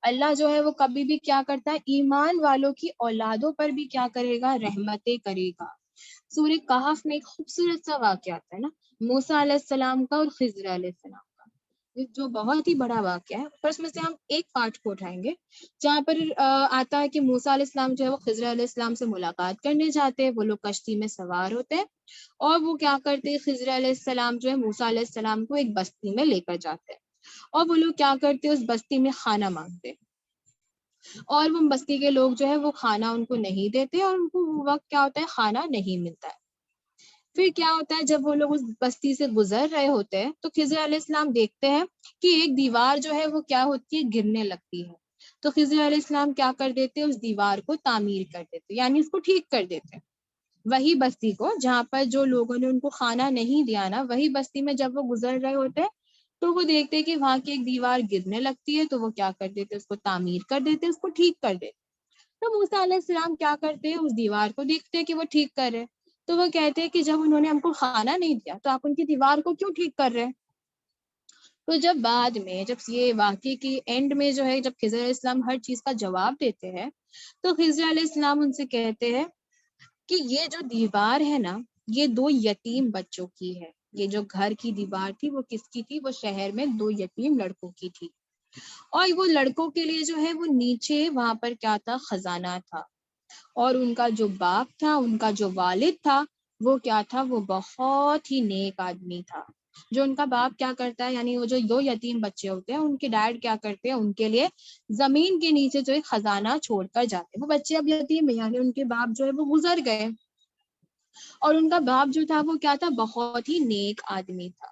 اللہ جو ہے وہ کبھی بھی کیا کرتا ہے؟ ایمان والوں کی اولادوں پر بھی کیا کرے گا؟ رحمتیں کرے گا. سورہ کہف میں ایک خوبصورت سا واقعہ آتا ہے نا، موسیٰ علیہ السلام کا اور خضر علیہ السلام کا، جو بہت ہی بڑا واقعہ ہے. پر اس میں سے ہم ایک پارٹ کو اٹھائیں گے جہاں پر آتا ہے کہ موسیٰ علیہ السلام جو ہے وہ خضر علیہ السلام سے ملاقات کرنے جاتے ہیں. وہ لوگ کشتی میں سوار ہوتے ہیں اور وہ کیا کرتے ہیں؟ خضر علیہ السلام جو ہے موسیٰ علیہ السلام کو ایک بستی میں لے کر جاتے ہیں اور وہ لوگ کیا کرتے ہیں؟ اس بستی میں کھانا مانگتے ہیں اور وہ بستی کے لوگ جو ہے وہ کھانا ان کو نہیں دیتے اور ان کو وہ وقت کیا ہوتا ہے؟ کھانا نہیں ملتا ہے. پھر کیا ہوتا ہے؟ جب وہ لوگ اس بستی سے گزر رہے ہوتے ہیں تو خضر علیہ السلام دیکھتے ہیں کہ ایک دیوار جو ہے وہ کیا ہوتی ہے؟ گرنے لگتی ہے. تو خضر علیہ السلام کیا کر دیتے؟ اس دیوار کو تعمیر کر دیتے، یعنی اس کو ٹھیک کر دیتے. وہی بستی کو جہاں پر جو لوگوں نے ان کو کھانا نہیں دیا نا، وہی بستی میں جب وہ گزر رہے ہوتے ہیں تو وہ دیکھتے کہ وہاں کی ایک دیوار گرنے لگتی ہے. تو وہ کیا کر دیتے؟ اس کو تعمیر کر دیتے، اس کو ٹھیک کر دیتے. تو موسیٰ علیہ السلام کیا کرتے ہیں؟ اس دیوار کو دیکھتے کہ وہ ٹھیک کر رہے. تو وہ کہتے ہیں کہ جب انہوں نے ہم کو کھانا نہیں دیا تو آپ ان کی دیوار کو کیوں ٹھیک کر رہے ہیں؟ تو جب بعد میں جب یہ واقعے کی اینڈ میں جو ہے جب خضر علیہ السلام ہر چیز کا جواب دیتے ہیں تو خضر علیہ السلام ان سے کہتے ہیں کہ یہ جو دیوار ہے نا، یہ 2 یتیم بچوں کی ہے. یہ جو گھر کی دیوار تھی وہ کس کی تھی؟ وہ شہر میں 2 یتیم لڑکوں کی تھی. اور وہ لڑکوں کے لیے جو ہے وہ نیچے وہاں پر کیا تھا؟ خزانہ تھا. اور ان کا جو باپ تھا، ان کا جو والد تھا، وہ کیا تھا؟ وہ بہت ہی نیک آدمی تھا. جو ان کا باپ کیا کرتا ہے، یعنی وہ جو 2 یتیم بچے ہوتے ہیں ان کے ڈیڈ کیا کرتے ہیں؟ ان کے لیے زمین کے نیچے جو ایک خزانہ چھوڑ کر جاتے ہیں. وہ بچے اب یتیم ہیں، یعنی ان کے باپ جو ہے وہ گزر گئے اور ان کا باپ جو تھا وہ کیا تھا؟ بہت ہی نیک آدمی تھا.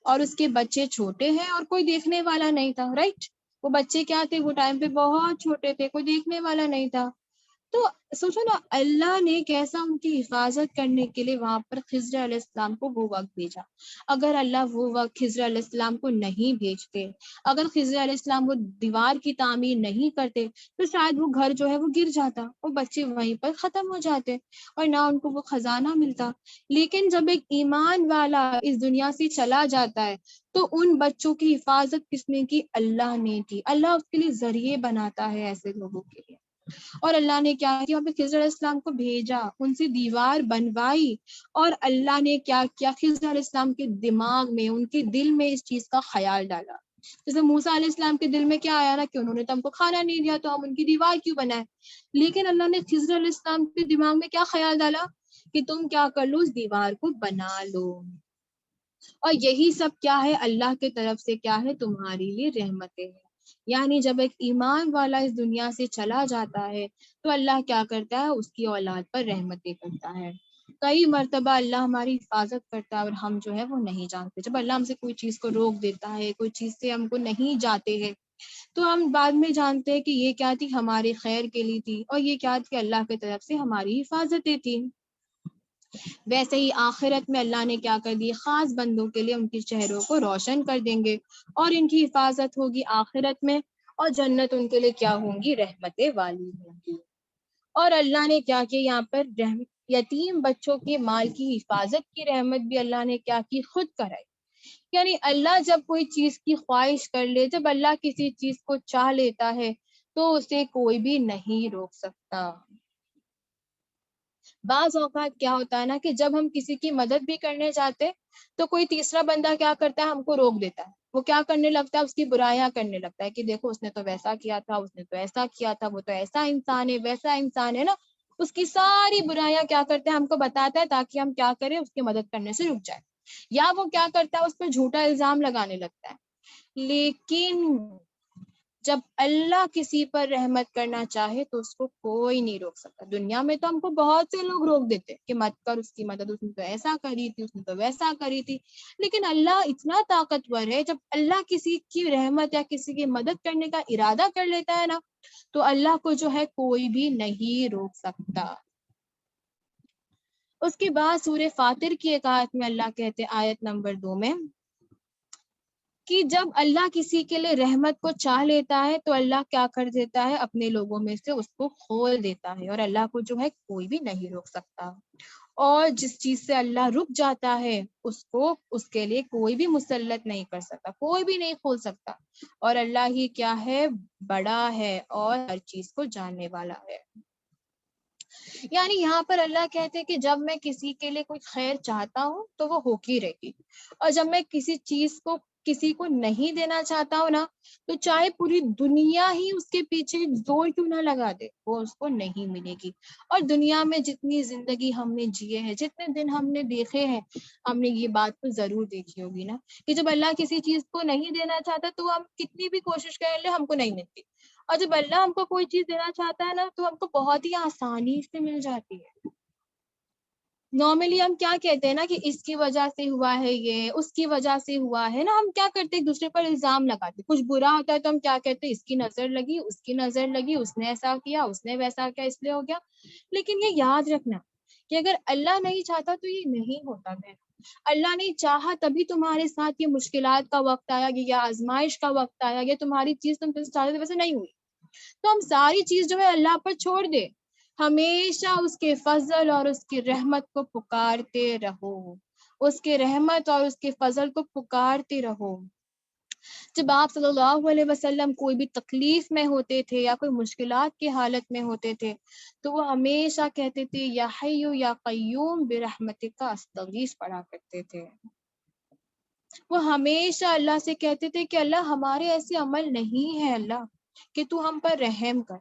اور اس کے بچے چھوٹے ہیں اور کوئی دیکھنے والا نہیں تھا. رائٹ، وہ بچے کیا تھے؟ وہ ٹائم پہ بہت چھوٹے تھے، کوئی دیکھنے والا نہیں تھا. تو سوچو نا، اللہ نے کیسا ان کی حفاظت کرنے کے لیے وہاں پر خضر علیہ السلام کو وہ وقت بھیجا. اگر اللہ وہ وقت خضر علیہ السلام کو نہیں بھیجتے، اگر خضر علیہ السلام وہ دیوار کی تعمیر نہیں کرتے تو شاید وہ گھر جو ہے وہ گر جاتا، وہ بچے وہیں پر ختم ہو جاتے اور نہ ان کو وہ خزانہ ملتا. لیکن جب ایک ایمان والا اس دنیا سے چلا جاتا ہے تو ان بچوں کی حفاظت کس نے کی؟ اللہ نے کی. اللہ اس کے لیے ذریعے بناتا ہے ایسے لوگوں کے لیے. اور اللہ نے کیا کیا؟ وہاں پہ خضر علیہ السلام کو بھیجا، ان سے دیوار بنوائی. اور اللہ نے کیا کیا؟ خضر علیہ السلام کے دماغ میں، ان کے دل میں اس چیز کا خیال ڈالا. جیسے موسیٰ علیہ السلام کے دل میں کیا آیا نا کہ انہوں نے تو ہم کو کھانا نہیں دیا تو ہم ان کی دیوار کیوں بنائے. لیکن اللہ نے خضر علیہ السلام کے دماغ میں کیا خیال ڈالا کہ تم کیا کر لو؟ اس دیوار کو بنا لو. اور یہی سب کیا ہے؟ اللہ کے طرف سے کیا ہے؟ تمہارے لیے رحمتیں ہیں۔ یعنی جب ایک ایمان والا اس دنیا سے چلا جاتا ہے تو اللہ کیا کرتا ہے؟ اس کی اولاد پر رحمتیں کرتا ہے۔ کئی مرتبہ اللہ ہماری حفاظت کرتا ہے اور ہم جو ہے وہ نہیں جانتے۔ جب اللہ ہم سے کوئی چیز کو روک دیتا ہے، کوئی چیز سے ہم کو نہیں جاتے ہیں، تو ہم بعد میں جانتے ہیں کہ یہ کیا تھی؟ ہمارے خیر کے لیے تھی، اور یہ کیا تھی؟ اللہ کی طرف سے ہماری حفاظتیں تھیں۔ ویسے ہی آخرت میں اللہ نے کیا کر دی؟ خاص بندوں کے لیے ان کے چہروں کو روشن کر دیں گے اور ان کی حفاظت ہوگی آخرت میں، اور جنت ان کے لیے کیا ہوں گی؟ رحمتیں والی ہوں گی۔ اور اللہ نے کیا کیا یہاں پر؟ یتیم بچوں کے مال کی حفاظت کی رحمت بھی اللہ نے کیا کی؟ خود کرائی۔ یعنی اللہ جب کوئی چیز کی خواہش کر لے، جب اللہ کسی چیز کو چاہ لیتا ہے تو اسے کوئی بھی نہیں روک سکتا۔ بعض اوقات کیا ہوتا ہے نا کہ جب ہم کسی کی مدد بھی کرنے جاتے تو کوئی تیسرا بندہ کیا کرتا ہے؟ ہم کو روک دیتا ہے۔ وہ کیا کرنے لگتا ہے؟ اس کی برائیاں کرنے لگتا ہے کہ دیکھو اس نے تو ویسا کیا تھا، اس نے تو ایسا کیا تھا، وہ تو ایسا انسان ہے، ویسا انسان ہے نا۔ اس کی ساری برائیاں کیا کرتے ہیں؟ ہم کو بتاتا ہے تاکہ ہم کیا کریں؟ اس کی مدد کرنے سے رک جائے۔ یا وہ کیا کرتا ہے؟ اس پہ جھوٹا الزام لگانے لگتا ہے۔ لیکن جب اللہ کسی پر رحمت کرنا چاہے تو اس کو کوئی نہیں روک سکتا۔ دنیا میں تو ہم کو بہت سے لوگ روک دیتے کہ مت کر اس کی مدد، اس نے تو ایسا کری تھی، اس نے تو ویسا کری تھی۔ لیکن اللہ اتنا طاقتور ہے، جب اللہ کسی کی رحمت یا کسی کی مدد کرنے کا ارادہ کر لیتا ہے نا تو اللہ کو جو ہے کوئی بھی نہیں روک سکتا۔ اس کے بعد سورہ فاطر کی ایک آیت میں اللہ کہتے، آیت نمبر 2 میں، کہ جب اللہ کسی کے لیے رحمت کو چاہ لیتا ہے تو اللہ کیا کر دیتا ہے؟ اپنے لوگوں میں سے اس کو کھول دیتا ہے، اور اللہ کو جو ہے کوئی بھی نہیں روک سکتا۔ اور جس چیز سے اللہ رک جاتا ہے اس کو، اس کے لیے کوئی بھی مسلط نہیں کر سکتا، کوئی بھی نہیں کھول سکتا۔ اور اللہ ہی کیا ہے؟ بڑا ہے اور ہر چیز کو جاننے والا ہے۔ یعنی یہاں پر اللہ کہتے ہیں کہ جب میں کسی کے لیے کوئی خیر چاہتا ہوں تو وہ ہو کی رہے گی، اور جب میں کسی چیز کو کسی کو نہیں دینا چاہتا ہوں نا تو چاہے پوری دنیا ہی اس کے پیچھے زور کیوں نہ لگا دے، وہ اس کو نہیں ملے گی۔ اور دنیا میں جتنی زندگی ہم نے جیے ہیں، جتنے دن ہم نے دیکھے ہیں، ہم نے یہ بات تو ضرور دیکھی ہوگی نا کہ جب اللہ کسی چیز کو نہیں دینا چاہتا تو ہم کتنی بھی کوشش کر لیں ہم کو نہیں ملتی، اور جب اللہ ہم کو کوئی چیز دینا چاہتا ہے نا تو ہم کو بہت ہی آسانی سے مل جاتی ہے۔ نارملی ہم کیا کہتے ہیں نا کہ اس کی وجہ سے ہوا ہے، یہ اس کی وجہ سے ہوا ہے نا، ہم کیا کرتے ہیں؟ ایک دوسرے پر الزام لگاتے۔ کچھ برا ہوتا ہے تو ہم کیا کہتے ہیں؟ اس کی نظر لگی، اس کی نظر لگی، اس نے ایسا کیا، اس نے ویسا کیا، اس لیے ہو گیا۔ لیکن یہ یاد رکھنا کہ اگر اللہ نہیں چاہتا تو یہ نہیں ہوتا ہے۔ اللہ نے چاہا تبھی تمہارے ساتھ یہ مشکلات کا وقت آیا، یا آزمائش کا وقت آیا، یا تمہاری چیز تم چاہتے تھے ویسے نہیں ہوئی، تو ہم ساری چیز جو ہے اللہ پر چھوڑ دے، ہمیشہ اس کے فضل اور اس کی رحمت کو پکارتے رہو، اس کے رحمت اور اس کے فضل کو پکارتے رہو۔ جب آپ صلی اللہ علیہ وسلم کوئی بھی تکلیف میں ہوتے تھے یا کوئی مشکلات کی حالت میں ہوتے تھے تو وہ ہمیشہ کہتے تھے یا حی یا قیوم برحمتک استغیث پڑھا کرتے تھے۔ وہ ہمیشہ اللہ سے کہتے تھے کہ اللہ ہمارے ایسے عمل نہیں ہے اللہ کہ تو ہم پر رحم کر،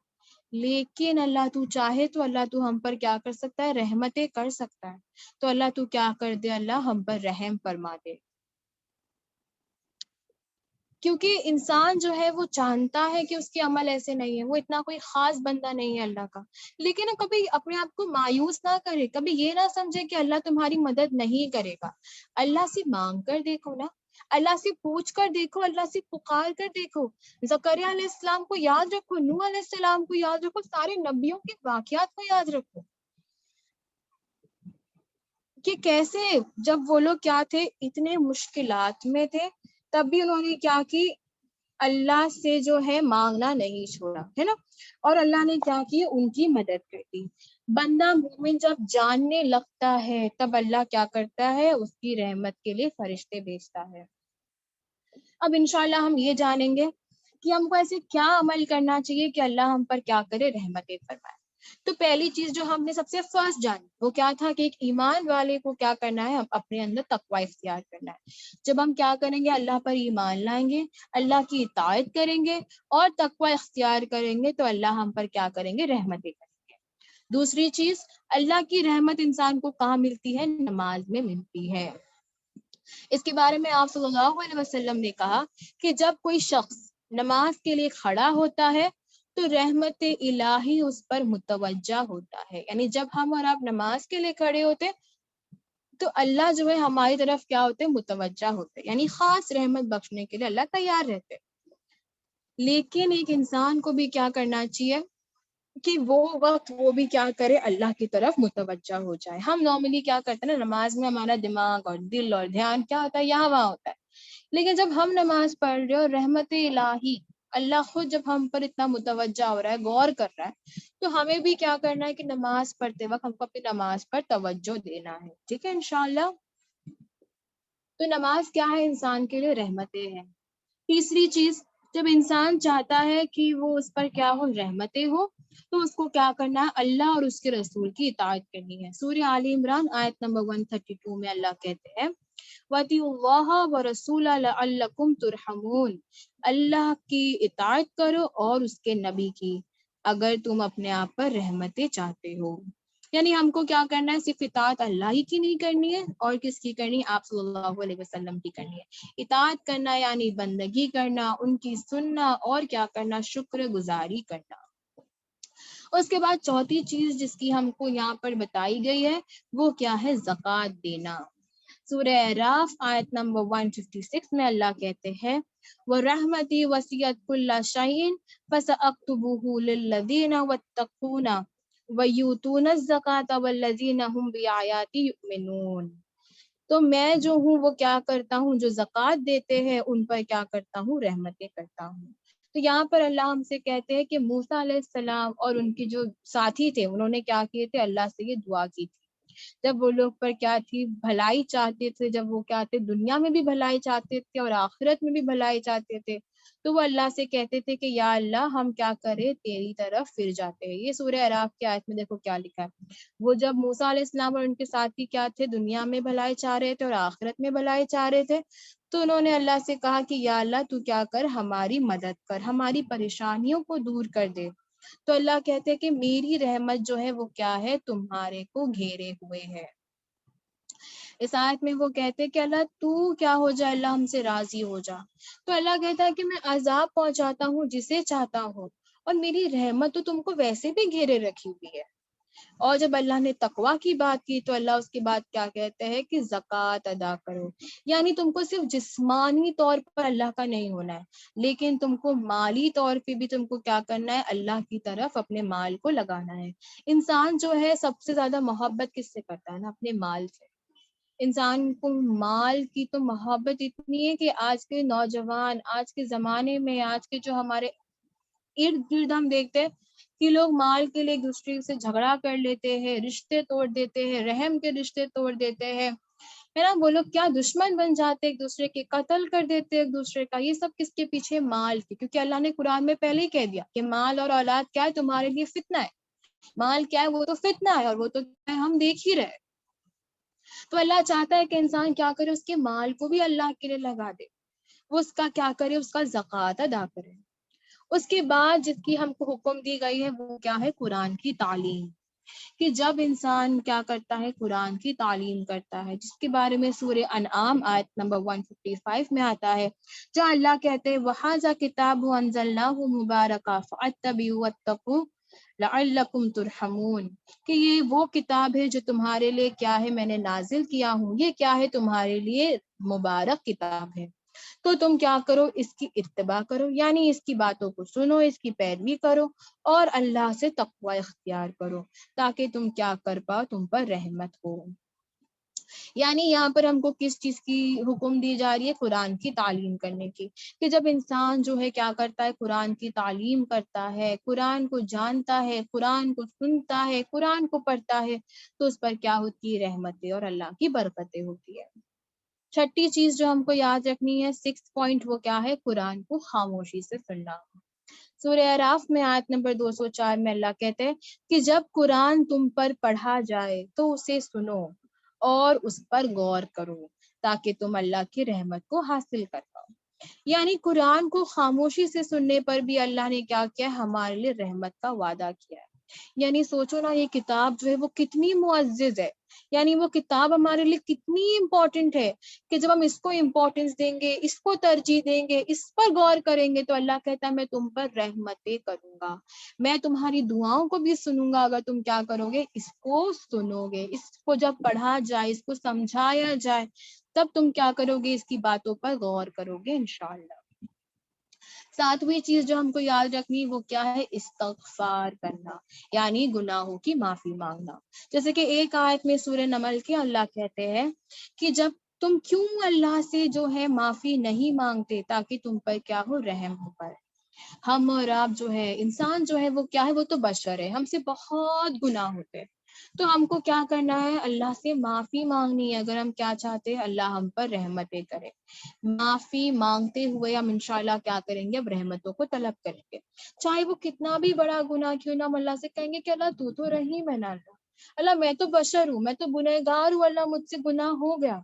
لیکن اللہ تو چاہے تو اللہ تو ہم پر کیا کر سکتا ہے؟ رحمتیں کر سکتا ہے۔ تو اللہ تو کیا کر دے؟ اللہ ہم پر رحم فرما دے۔ کیونکہ انسان جو ہے وہ جانتا ہے کہ اس کے عمل ایسے نہیں ہے، وہ اتنا کوئی خاص بندہ نہیں ہے اللہ کا، لیکن کبھی اپنے آپ کو مایوس نہ کرے، کبھی یہ نہ سمجھے کہ اللہ تمہاری مدد نہیں کرے گا۔ اللہ سے مانگ کر دیکھو نا، اللہ سے پوچھ کر دیکھو، اللہ سے پکار کر دیکھو۔ زکریا علیہ السلام کو یاد رکھو، نوح علیہ السلام کو یاد رکھو، سارے نبیوں کے واقعات کو یاد رکھو کہ کیسے جب وہ لوگ کیا تھے؟ اتنے مشکلات میں تھے، تب بھی انہوں نے کیا کی؟ اللہ سے جو ہے مانگنا نہیں چھوڑا، ہے نا، اور اللہ نے کیا کی؟ ان کی مدد کر دی۔ بندہ مومن جب جاننے لگتا ہے تب اللہ کیا کرتا ہے؟ اس کی رحمت کے لیے فرشتے بھیجتا ہے۔ اب انشاءاللہ ہم یہ جانیں گے کہ ہم کو ایسے کیا عمل کرنا چاہیے کہ اللہ ہم پر کیا کرے؟ رحمتیں فرمائے۔ تو پہلی چیز جو ہم نے سب سے فرسٹ جانی وہ کیا تھا کہ ایک ایمان والے کو کیا کرنا ہے؟ ہم اپنے اندر تقوی اختیار کرنا ہے۔ جب ہم کیا کریں گے؟ اللہ پر ایمان لائیں گے، اللہ کی اطاعت کریں گے اور تقوی اختیار کریں گے تو اللہ ہم پر کیا کریں گے؟ رحمتیں کریں گے۔ دوسری چیز، اللہ کی رحمت انسان کو کہاں ملتی ہے؟ نماز میں ملتی ہے۔ اس کے بارے میں آپ صلی اللہ علیہ وسلم نے کہا کہ جب کوئی شخص نماز کے لیے کھڑا ہوتا ہے تو رحمت الہی اس پر متوجہ ہوتا ہے. یعنی جب ہم اور آپ نماز کے لیے کھڑے ہوتے تو اللہ جو ہے ہماری طرف کیا ہوتے متوجہ ہوتے، یعنی خاص رحمت بخشنے کے لیے اللہ تیار رہتے. لیکن ایک انسان کو بھی کیا کرنا چاہیے کہ وہ وقت وہ بھی کیا کرے، اللہ کی طرف متوجہ ہو جائے. ہم نارملی کیا کرتے ہیں نا، نماز میں ہمارا دماغ اور دل اور دھیان کیا ہوتا ہے، یہاں وہاں ہوتا ہے. لیکن جب ہم نماز پڑھ رہے اور رحمت الہی اللہ خود جب ہم پر اتنا متوجہ ہو رہا ہے، غور کر رہا ہے، تو ہمیں بھی کیا کرنا ہے کہ نماز پڑھتے وقت ہم کو اپنی نماز پر توجہ دینا ہے. ٹھیک ہے انشاءاللہ. تو نماز کیا ہے، انسان کے لیے رحمتیں ہیں. تیسری چیز، جب انسان چاہتا ہے کہ وہ اس پر کیا ہو، رحمتیں ہو، تو اس کو کیا کرنا ہے، اللہ اور اس کے رسول کی اطاعت کرنی ہے. سورہ آل عمران آیت نمبر 132 میں اللہ کہتے ہیں وَأَطِیعُوا اللَّهَ وَرَسُولَهُ لَعَلَّکُمْ تُرْحَمُونَ، اللہ کی اطاعت کرو اور اس کے نبی کی، اگر تم اپنے آپ پر رحمتیں چاہتے ہو. یعنی ہم کو کیا کرنا ہے، صرف اطاعت اللہ ہی کی نہیں کرنی ہے، اور کس کی کرنی ہے، آپ صلی اللہ علیہ وسلم کی کرنی ہے. اطاعت کرنا یعنی بندگی کرنا، ان کی سننا، اور کیا کرنا، شکر گزاری کرنا. اس کے بعد چوتھی چیز جس کی ہم کو یہاں پر بتائی گئی ہے وہ کیا ہے، زکوٰۃ دینا. سورہ اعراف آیت نمبر 156 میں اللہ کہتے ہیں وَرَحْمَتِي وَسِعَتْ كُلَّ شَيْءٍ فَسَأَكْتُبُهُ لِلَّذِينَ وَاتَّقُونَ وَيُؤْتُونَ الزَّكَاةَ وَالَّذِينَ هُمْ بِآيَاتِي يُؤْمِنُونَ. تو میں جو ہوں وہ کیا کرتا ہوں، جو زکوٰۃ دیتے ہیں ان پر کیا کرتا ہوں، رحمتیں کرتا ہوں. تو یہاں پر اللہ ہم سے کہتے ہیں کہ موسیٰ علیہ السلام اور ان کے جو ساتھی تھے انہوں نے کیا کیے تھے، اللہ سے یہ دعا کی تھی. جب وہ لوگ پر کیا تھی، بھلائی چاہتے تھے، جب وہ کیا تھے، دنیا میں بھی بھلائی چاہتے تھے اور آخرت میں بھی بھلائی چاہتے تھے، تو وہ اللہ سے کہتے تھے کہ یا اللہ ہم کیا کریں، تیری طرف پھر جاتے ہیں. یہ سورہ اعراف کی آیت میں دیکھو کیا لکھا ہے. وہ جب موسیٰ علیہ السلام اور ان کے ساتھی کیا تھے، دنیا میں بھلائی چاہ رہے تھے اور آخرت میں بھلائی چاہ رہے تھے، تو انہوں نے اللہ سے کہا کہ یا اللہ تو کیا کر، ہماری مدد کر، ہماری پریشانیوں کو دور کر دے. تو اللہ کہتے کہ میری رحمت جو ہے وہ کیا ہے، تمہارے کو گھیرے ہوئے ہے. اس آیت میں وہ کہتے کہ اللہ تو کیا ہو جائے، اللہ ہم سے راضی ہو جا. تو اللہ کہتا ہے کہ میں عذاب پہنچاتا ہوں جسے چاہتا ہوں، اور میری رحمت تو تم کو ویسے بھی گھیرے رکھی ہوئی ہے. اور جب اللہ نے تقویٰ کی بات کی تو اللہ اس کے بعد کیا کہتے ہیں کہ زکوٰۃ ادا کرو. یعنی تم کو صرف جسمانی طور پر اللہ کا نہیں ہونا ہے، لیکن تم کو مالی طور پہ بھی تم کو کیا کرنا ہے، اللہ کی طرف اپنے مال کو لگانا ہے. انسان جو ہے سب سے زیادہ محبت کس سے کرتا ہے نا، اپنے مال سے. انسان کو مال کی تو محبت اتنی ہے کہ آج کے نوجوان، آج کے زمانے میں، آج کے جو ہمارے ارد گرد ہم دیکھتے ہیں کہ لوگ مال کے لیے ایک دوسرے سے جھگڑا کر لیتے ہیں، رشتے توڑ دیتے ہیں، رحم کے رشتے توڑ دیتے ہیں، ہے نا. وہ لوگ کیا دشمن بن جاتے، ایک دوسرے کے قتل کر دیتے ایک دوسرے کا. یہ سب کس کے پیچھے، مال کے. کیونکہ اللہ نے قرآن میں پہلے ہی کہہ دیا کہ مال اور اولاد کیا ہے، تمہارے لیے فتنہ ہے. مال کیا ہے، وہ تو فتنہ ہے، اور وہ تو ہم دیکھ ہی رہے. تو اللہ چاہتا ہے کہ انسان کیا کرے، اس کے مال کو بھی اللہ کے لیے لگا دے، وہ اس کا کیا کرے، اس کا زکوٰۃ ادا کرے. اس کے بعد جس کی ہم کو حکم دی گئی ہے وہ کیا ہے، قرآن کی تعلیم. کہ جب انسان کیا کرتا ہے، قرآن کی تعلیم کرتا ہے، جس کے بارے میں سورہ انعام آیت نمبر 155 میں آتا ہے، جہاں اللہ کہتے ہیں وَهَذَا كِتَابٌ أَنزَلْنَاهُ مُبَارَكًا فَاتَّبِعُوهُ وَاتَّقُوا لَعَلَّكُمْ تُرْحَمُونَ. کہ یہ وہ کتاب ہے جو تمہارے لیے کیا ہے، میں نے نازل کیا ہوں. یہ کیا ہے، تمہارے لیے مبارک کتاب ہے، تو تم کیا کرو، اس کی اتباع کرو، یعنی اس کی باتوں کو سنو، اس کی پیروی کرو، اور اللہ سے تقوی اختیار کرو، تاکہ تم کیا کر پاؤ، تم پر رحمت ہو. یعنی یہاں پر ہم کو کس چیز کی حکم دی جا رہی ہے، قرآن کی تعلیم کرنے کی. کہ جب انسان جو ہے کیا کرتا ہے، قرآن کی تعلیم کرتا ہے، قرآن کو جانتا ہے، قرآن کو سنتا ہے، قرآن کو پڑھتا ہے، تو اس پر کیا ہوتی ہے، رحمتیں اور اللہ کی برکتیں ہوتی ہے. چھٹی چیز جو ہم کو یاد رکھنی ہے، 6 پوائنٹ، وہ کیا ہے، قرآن کو خاموشی سے سننا. سورہ اعراف میں آیت نمبر 204 میں اللہ کہتے ہیں کہ جب قرآن تم پر پڑھا جائے تو اسے سنو اور اس پر غور کرو، تاکہ تم اللہ کی رحمت کو حاصل کر پاؤ. یعنی قرآن کو خاموشی سے سننے پر بھی اللہ نے کیا کیا، ہمارے لیے رحمت کا وعدہ کیا ہے. یعنی سوچو نا، یہ کتاب جو ہے وہ کتنی معزز ہے، یعنی وہ کتاب ہمارے لیے کتنی امپورٹنٹ ہے کہ جب ہم اس کو امپورٹنس دیں گے، اس کو ترجیح دیں گے، اس پر غور کریں گے، تو اللہ کہتا ہے میں تم پر رحمتیں کروں گا، میں تمہاری دعاؤں کو بھی سنوں گا اگر تم کیا کرو گے، اس کو سنو گے، اس کو جب پڑھا جائے، اس کو سمجھایا جائے، تب تم کیا کرو گے، اس کی باتوں پر غور کرو گے انشاءاللہ۔ ساتویں چیز جو ہم کو یاد رکھنی وہ کیا ہے، استغفار کرنا، یعنی گناہوں کی معافی مانگنا۔ جیسے کہ ایک آیت میں سورہ نمل کے اللہ کہتے ہیں کہ جب تم کیوں اللہ سے جو ہے معافی نہیں مانگتے تاکہ تم پر کیا ہو، رحم ہو پائے۔ ہم اور آپ جو ہے، انسان جو ہے وہ کیا ہے، وہ تو بشر ہے، ہم سے بہت گناہ ہوتے ہیں، تو ہم کو کیا کرنا ہے، اللہ سے معافی مانگنی ہے اگر ہم کیا چاہتے ہیں، اللہ ہم پر رحمتیں کرے۔ معافی مانگتے ہوئے ہم انشاءاللہ کیا کریں گے، اب رحمتوں کو طلب کریں گے، چاہے وہ کتنا بھی بڑا گناہ کیوں نہ، ہم اللہ سے کہیں گے کہ اللہ تو تو رحیم ہے نا، اللہ میں تو بشر ہوں، میں تو گنہگار ہوں، اللہ مجھ سے گناہ ہو گیا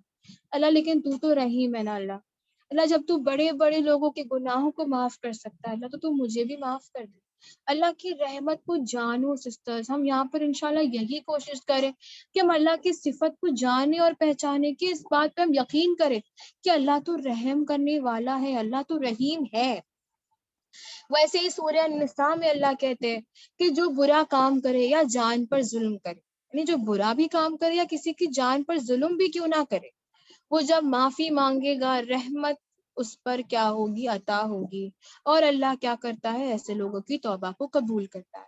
اللہ، لیکن تو رحیم ہے نا اللہ جب تو بڑے بڑے لوگوں کے گناہوں کو معاف کر سکتا ہے اللہ، تو مجھے بھی معاف کر دے۔ اللہ کی رحمت کو جانو سسٹرز، ہم یہاں پر انشاءاللہ یہی کوشش کریں کہ ہم اللہ کی صفت کو جانے اور پہچانے کی، اس بات پہ ہم یقین کریں کہ اللہ تو رحم کرنے والا ہے، اللہ تو رحیم ہے۔ ویسے ہی سورہ النساء میں اللہ کہتے ہیں کہ جو برا کام کرے یا جان پر ظلم کرے، یعنی جو برا بھی کام کرے یا کسی کی جان پر ظلم بھی کیوں نہ کرے، وہ جب معافی مانگے گا، رحمت اس پر کیا ہوگی، عطا ہوگی، اور اللہ کیا کرتا ہے، ایسے لوگوں کی توبہ کو قبول کرتا ہے۔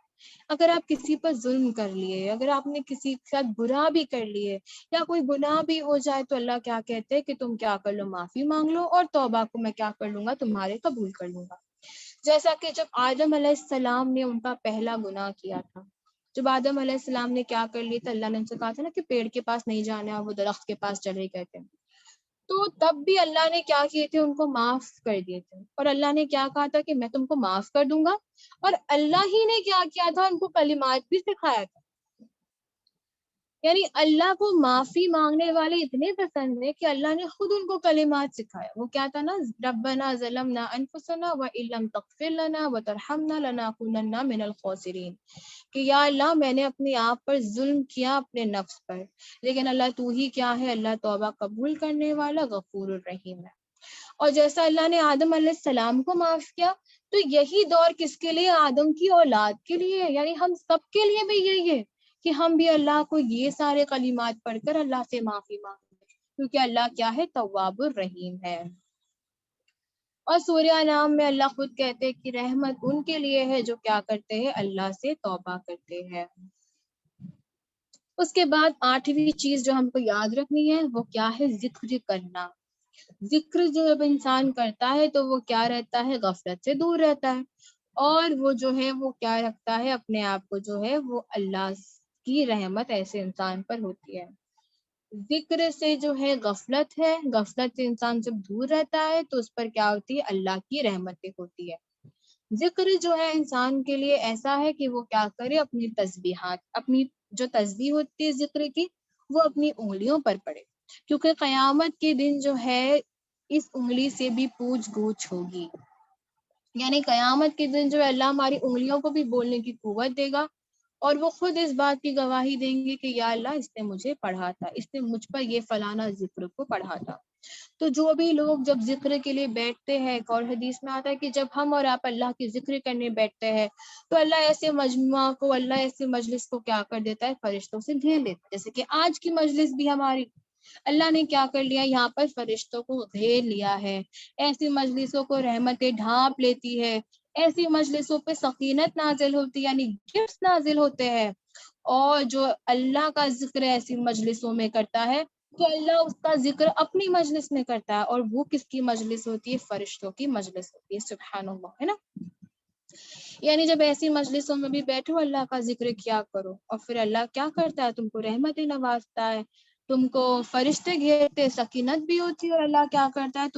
اگر آپ کسی پر ظلم کر لیے، اگر آپ نے کسی کے ساتھ برا بھی کر لیے یا کوئی گناہ بھی ہو جائے، تو اللہ کیا کہتے ہیں کہ تم کیا کر لو، معافی مانگ لو، اور توبہ کو میں کیا کر لوں گا، تمہارے قبول کر لوں گا۔ جیسا کہ جب آدم علیہ السلام نے ان کا پہلا گناہ کیا تھا، جب آدم علیہ السلام نے کیا کر لی تھا، اللہ نے ان سے کہا تھا نا کہ پیڑ کے پاس نہیں جانا، وہ درخت کے پاس چلے گئے تھے، تو تب بھی اللہ نے کیا کیے تھے، ان کو معاف کر دیے تھے، اور اللہ نے کیا کہا تھا کہ میں تم کو معاف کر دوں گا، اور اللہ ہی نے کیا کیا تھا، ان کو کلمات بھی سکھایا تھا۔ یعنی اللہ کو معافی مانگنے والے اتنے پسند ہیں کہ اللہ نے خود ان کو کلمات سکھایا۔ وہ کیا تھا نا، ربنا ظلمنا انفسنا وان لم تغفر لنا وترحمنا لنکونن من الخاسرین، کہ یا اللہ میں نے اپنے آپ پر ظلم کیا، اپنے نفس پر، لیکن اللہ تو ہی کیا ہے، اللہ توبہ قبول کرنے والا غفور الرحیم ہے۔ اور جیسا اللہ نے آدم علیہ السلام کو معاف کیا، تو یہی دور کس کے لیے، آدم کی اولاد کے لیے، یعنی ہم سب کے لیے بھی یہی ہے کہ ہم بھی اللہ کو یہ سارے کلمات پڑھ کر اللہ سے معافی مانگیں، کیونکہ اللہ کیا ہے، تواب الرحیم ہے۔ اور سورہ انعام میں اللہ خود کہتے ہیں کہ رحمت ان کے لیے ہے جو کیا کرتے ہیں، اللہ سے توبہ کرتے ہیں۔ اس کے بعد آٹھویں چیز جو ہم کو یاد رکھنی ہے وہ کیا ہے، ذکر کرنا۔ ذکر جب انسان کرتا ہے تو وہ کیا رہتا ہے، غفلت سے دور رہتا ہے، اور وہ جو ہے وہ کیا رکھتا ہے، اپنے آپ کو جو ہے وہ اللہ کی رحمت ایسے انسان پر ہوتی ہے۔ ذکر سے جو ہے غفلت ہے، غفلت سے انسان جب دور رہتا ہے تو اس پر کیا ہوتی ہے، اللہ کی رحمتیں ہوتی ہے۔ ذکر جو ہے انسان کے لیے ایسا ہے کہ وہ کیا کرے، اپنی تسبیحات، اپنی جو تسبیح ہوتی ہے ذکر کی، وہ اپنی انگلیوں پر پڑے، کیونکہ قیامت کے دن جو ہے اس انگلی سے بھی پوچھ گچھ ہوگی۔ یعنی قیامت کے دن جو ہے اللہ ہماری انگلیوں کو بھی بولنے کی قوت دے گا، اور وہ خود اس بات کی گواہی دیں گے کہ یا اللہ اس نے مجھے پڑھا تھا، اس نے مجھ پر یہ فلانا ذکر کو پڑھا تھا۔ تو جو بھی لوگ جب ذکر کے لیے بیٹھتے ہیں، ایک اور حدیث میں آتا ہے کہ جب ہم اور آپ اللہ کی ذکر کرنے بیٹھتے ہیں تو اللہ ایسے مجموعہ کو، اللہ ایسے مجلس کو کیا کر دیتا ہے، فرشتوں سے گھیر لیتا ہے۔ جیسے کہ آج کی مجلس بھی ہماری اللہ نے کیا کر لیا، یہاں پر فرشتوں کو گھیر لیا ہے۔ ایسی مجلسوں کو رحمتیں ڈھانپ لیتی ہے، ایسی مجلسوں پہ سکینت نازل ہوتی ہے، یعنی گفٹس نازل ہوتے ہیں۔ اور جو اللہ کا ذکر ایسی مجلسوں میں کرتا ہے تو اللہ اس کا ذکر اپنی مجلس میں کرتا ہے، اور وہ کس کی مجلس ہوتی ہے، فرشتوں کی مجلس ہوتی ہے، سبحان اللہ، ہے نا۔ یعنی جب ایسی مجلسوں میں بھی بیٹھو، اللہ کا ذکر کیا کرو، اور پھر اللہ کیا کرتا ہے، تم کو رحمتیں نوازتا ہے، تم کو فرشتے گھیرتے، سکینت بھی ہوتی ہے، اور اللہ کیا کرتا ہے،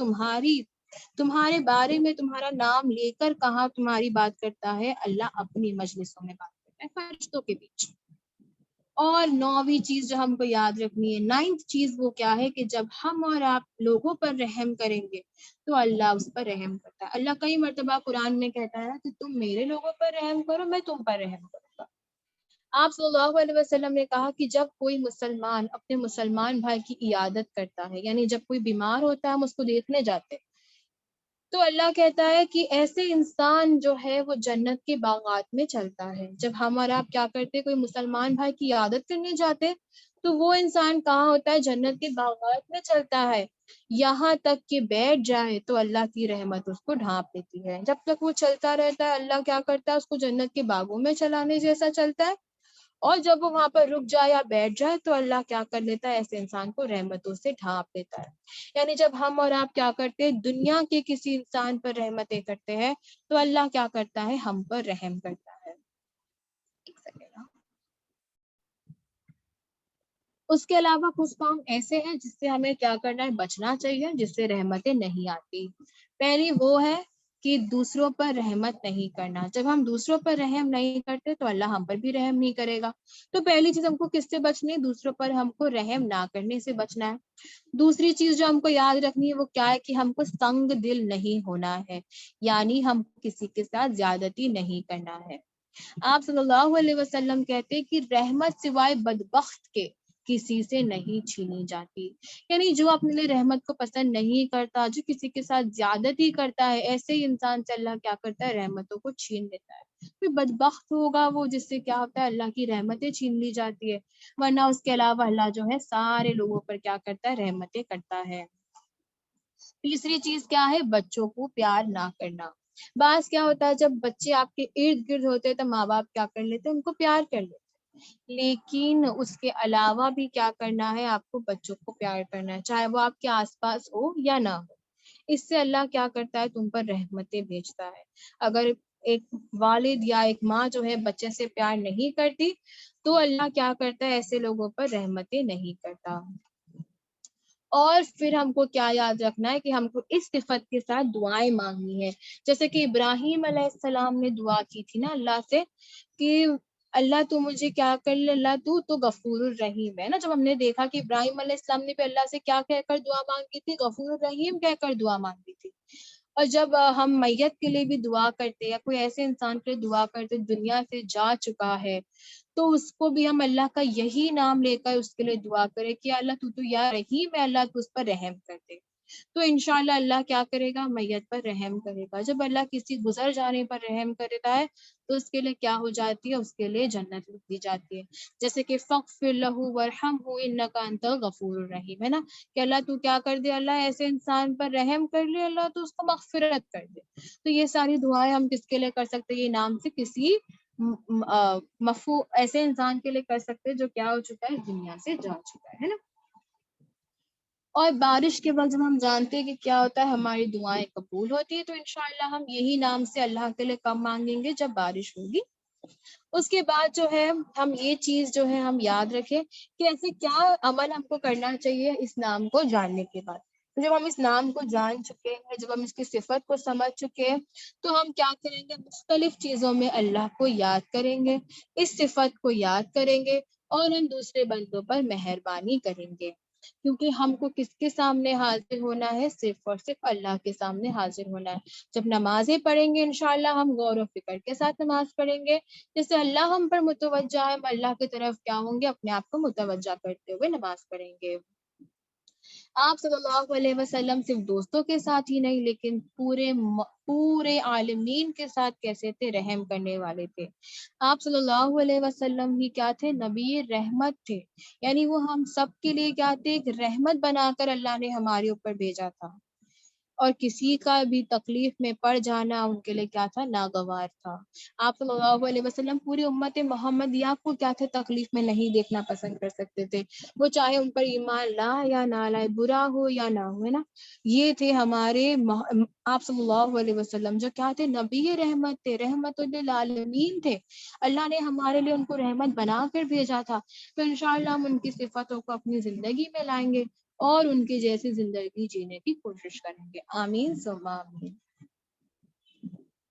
تمہارے بارے میں تمہارا نام لے کر کہاں تمہاری بات کرتا ہے، اللہ اپنی مجلسوں میں بات کرتا ہے فرشتوں کے بیچ۔ اور نویں چیز جو ہم کو یاد رکھنی ہے، نائنتھ چیز وہ کیا ہے کہ جب ہم اور آپ لوگوں پر رحم کریں گے تو اللہ اس پر رحم کرتا ہے۔ اللہ کئی مرتبہ قرآن میں کہتا ہے کہ تم میرے لوگوں پر رحم کرو، میں تم پر رحم کروں گا۔ آپ صلی اللہ علیہ وسلم نے کہا کہ جب کوئی مسلمان اپنے مسلمان بھائی کی عیادت کرتا ہے، یعنی جب کوئی بیمار ہوتا ہے ہم اس کو دیکھنے جاتے ہیں، تو اللہ کہتا ہے کہ ایسے انسان جو ہے وہ جنت کے باغات میں چلتا ہے۔ جب ہم اور آپ کیا کرتے، کوئی مسلمان بھائی کی عیادت کرنے جاتے، تو وہ انسان کہاں ہوتا ہے؟ جنت کے باغات میں چلتا ہے، یہاں تک کہ بیٹھ جائے تو اللہ کی رحمت اس کو ڈھانپ لیتی ہے۔ جب تک وہ چلتا رہتا ہے اللہ کیا کرتا ہے؟ اس کو جنت کے باغوں میں چلانے جیسا چلتا ہے، اور جب وہ وہاں پر رک جائے یا بیٹھ جائے تو اللہ کیا کر لیتا ہے؟ ایسے انسان کو رحمتوں سے ڈھانپ لیتا ہے۔ یعنی جب ہم اور آپ کیا کرتے ہیں، دنیا کے کسی انسان پر رحمتیں کرتے ہیں، تو اللہ کیا کرتا ہے؟ ہم پر رحم کرتا ہے۔ ایک سیکنڈ ہاں۔ اس کے علاوہ کچھ کام ایسے ہیں جس سے ہمیں کیا کرنا ہے؟ بچنا چاہیے، جس سے رحمتیں نہیں آتی۔ پہلی وہ ہے کہ دوسروں پر رحمت نہیں کرنا۔ جب ہم دوسروں پر رحم نہیں کرتے تو اللہ ہم پر بھی رحم نہیں کرے گا۔ تو پہلی چیز ہم کو کس سے بچنی ہے؟ دوسروں پر ہم کو رحم نہ کرنے سے بچنا ہے۔ دوسری چیز جو ہم کو یاد رکھنی ہے وہ کیا ہے؟ کہ ہم کو سنگ دل نہیں ہونا ہے، یعنی ہم کسی کے ساتھ زیادتی نہیں کرنا ہے۔ آپ صلی اللہ علیہ وسلم کہتے ہیں کہ رحمت سوائے بدبخت کے کسی سے نہیں چھینی جاتی۔ یعنی جو اپنے لیے رحمت کو پسند نہیں کرتا، جو کسی کے ساتھ زیادتی کرتا ہے، ایسے ہی انسان سے اللہ کیا کرتا ہے؟ رحمتوں کو چھین لیتا ہے۔ کوئی بدبخت ہوگا وہ، جس سے کیا ہوتا ہے؟ اللہ کی رحمتیں چھین لی جاتی ہے، ورنہ اس کے علاوہ اللہ جو ہے سارے لوگوں پر کیا کرتا ہے؟ رحمتیں کرتا ہے۔ تیسری چیز کیا ہے؟ بچوں کو پیار نہ کرنا۔ بعض کیا ہوتا ہے، جب بچے آپ کے ارد گرد ہوتے ہیں تو ماں باپ کیا کر لیتے ہیں؟ ان کو پیار کر لیتے ہیں، لیکن اس کے علاوہ بھی کیا کرنا ہے؟ آپ کو بچوں کو پیار کرنا ہے، چاہے وہ آپ کے آس پاس ہو یا نہ ہو۔ اس سے اللہ کیا کرتا ہے؟ تم پر رحمتیں بھیجتا ہے۔ اگر ایک والد یا ایک ماں جو ہے بچے سے پیار نہیں کرتی تو اللہ کیا کرتا ہے؟ ایسے لوگوں پر رحمتیں نہیں کرتا۔ اور پھر ہم کو کیا یاد رکھنا ہے؟ کہ ہم کو اس صفت کے ساتھ دعائیں مانگنی ہے، جیسے کہ ابراہیم علیہ السلام نے دعا کی تھی نا اللہ سے کہ اللہ تو مجھے کیا کر لے، اللہ تو غفور الرحیم ہے نا۔ جب ہم نے دیکھا کہ ابراہیم علیہ السلام نے بھی اللہ سے کیا کہہ کر دعا مانگی تھی؟ غفور الرحیم کہہ کر دعا مانگی تھی۔ اور جب ہم میت کے لیے بھی دعا کرتے یا کوئی ایسے انسان کے لیے دعا کرتے دنیا سے جا چکا ہے، تو اس کو بھی ہم اللہ کا یہی نام لے کر اس کے لیے دعا کرے کہ اللہ تو یا رحیم ہے، اللہ تو اس پر رحم کر دے، تو انشاءاللہ اللہ کیا کرے گا؟ میت پر رحم کرے گا۔ جب اللہ کسی گزر جانے پر رحم کرتا ہے تو اس کے لیے کیا ہو جاتی ہے؟ اس کے لیے جنت لکھ دی جاتی ہے، جیسے کہ فاغفر لہ وارحمہ انک انت الغفور الرحیم ہے نا، کہ اللہ تو کیا کر دے؟ اللہ ایسے انسان پر رحم کر لے، اللہ تو اس کو مغفرت کر دے۔ تو یہ ساری دعائیں ہم کس کے لیے کر سکتے ہیں؟ یہ نام سے کسی مفو ایسے انسان کے لیے کر سکتے جو کیا ہو چکا ہے؟ دنیا سے جا چکا ہے نا۔ اور بارش کے وقت جب ہم جانتے ہیں کہ کیا ہوتا ہے؟ ہماری دعائیں قبول ہوتی ہے، تو انشاءاللہ ہم یہی نام سے اللہ کے لیے کب مانگیں گے؟ جب بارش ہوگی۔ اس کے بعد جو ہے ہم یہ چیز جو ہے ہم یاد رکھیں کہ ایسے کیا عمل ہم کو کرنا چاہیے اس نام کو جاننے کے بعد۔ جب ہم اس نام کو جان چکے ہیں، جب ہم اس کی صفت کو سمجھ چکے ہیں، تو ہم کیا کریں گے؟ مختلف چیزوں میں اللہ کو یاد کریں گے، اس صفت کو یاد کریں گے، اور ہم دوسرے بندوں پر مہربانی کریں گے، کیونکہ ہم کو کس کے سامنے حاضر ہونا ہے؟ صرف اور صرف اللہ کے سامنے حاضر ہونا ہے۔ جب نمازیں پڑھیں گے انشاءاللہ ہم غور و فکر کے ساتھ نماز پڑھیں گے، جس سے اللہ ہم پر متوجہ ہے، ہم اللہ کی طرف کیا ہوں گے؟ اپنے آپ کو متوجہ کرتے ہوئے نماز پڑھیں گے۔ آپ صلی اللہ علیہ وسلم صرف دوستوں کے ساتھ ہی نہیں، لیکن پورے عالمین کے ساتھ کیسے تھے؟ رحم کرنے والے تھے۔ آپ صلی اللہ علیہ وسلم ہی کیا تھے؟ نبی رحمت تھے، یعنی وہ ہم سب کے لیے کیا تھے؟ ایک رحمت بنا کر اللہ نے ہمارے اوپر بھیجا تھا، اور کسی کا بھی تکلیف میں پڑ جانا ان کے لیے کیا تھا؟ ناگوار تھا۔ آپ صلی اللہ علیہ وسلم پوری امت محمدیہ کو کیا تھے؟ تکلیف میں نہیں دیکھنا پسند کر سکتے تھے، وہ چاہے ان پر ایمان لائے یا نہ لائے، برا ہو یا نہ ہو، ہے نا۔ یہ تھے ہمارے آپ صلی اللہ علیہ وسلم جو کیا تھے؟ نبی رحمت تھے، رحمت للعالمین تھے۔ اللہ نے ہمارے لیے ان کو رحمت بنا کر بھیجا تھا، تو انشاءاللہ ہم ان کی صفاتوں کو اپنی زندگی میں لائیں گے اور ان کی جیسی زندگی جینے کی کوشش کریں گے۔ آمین ثم آمین۔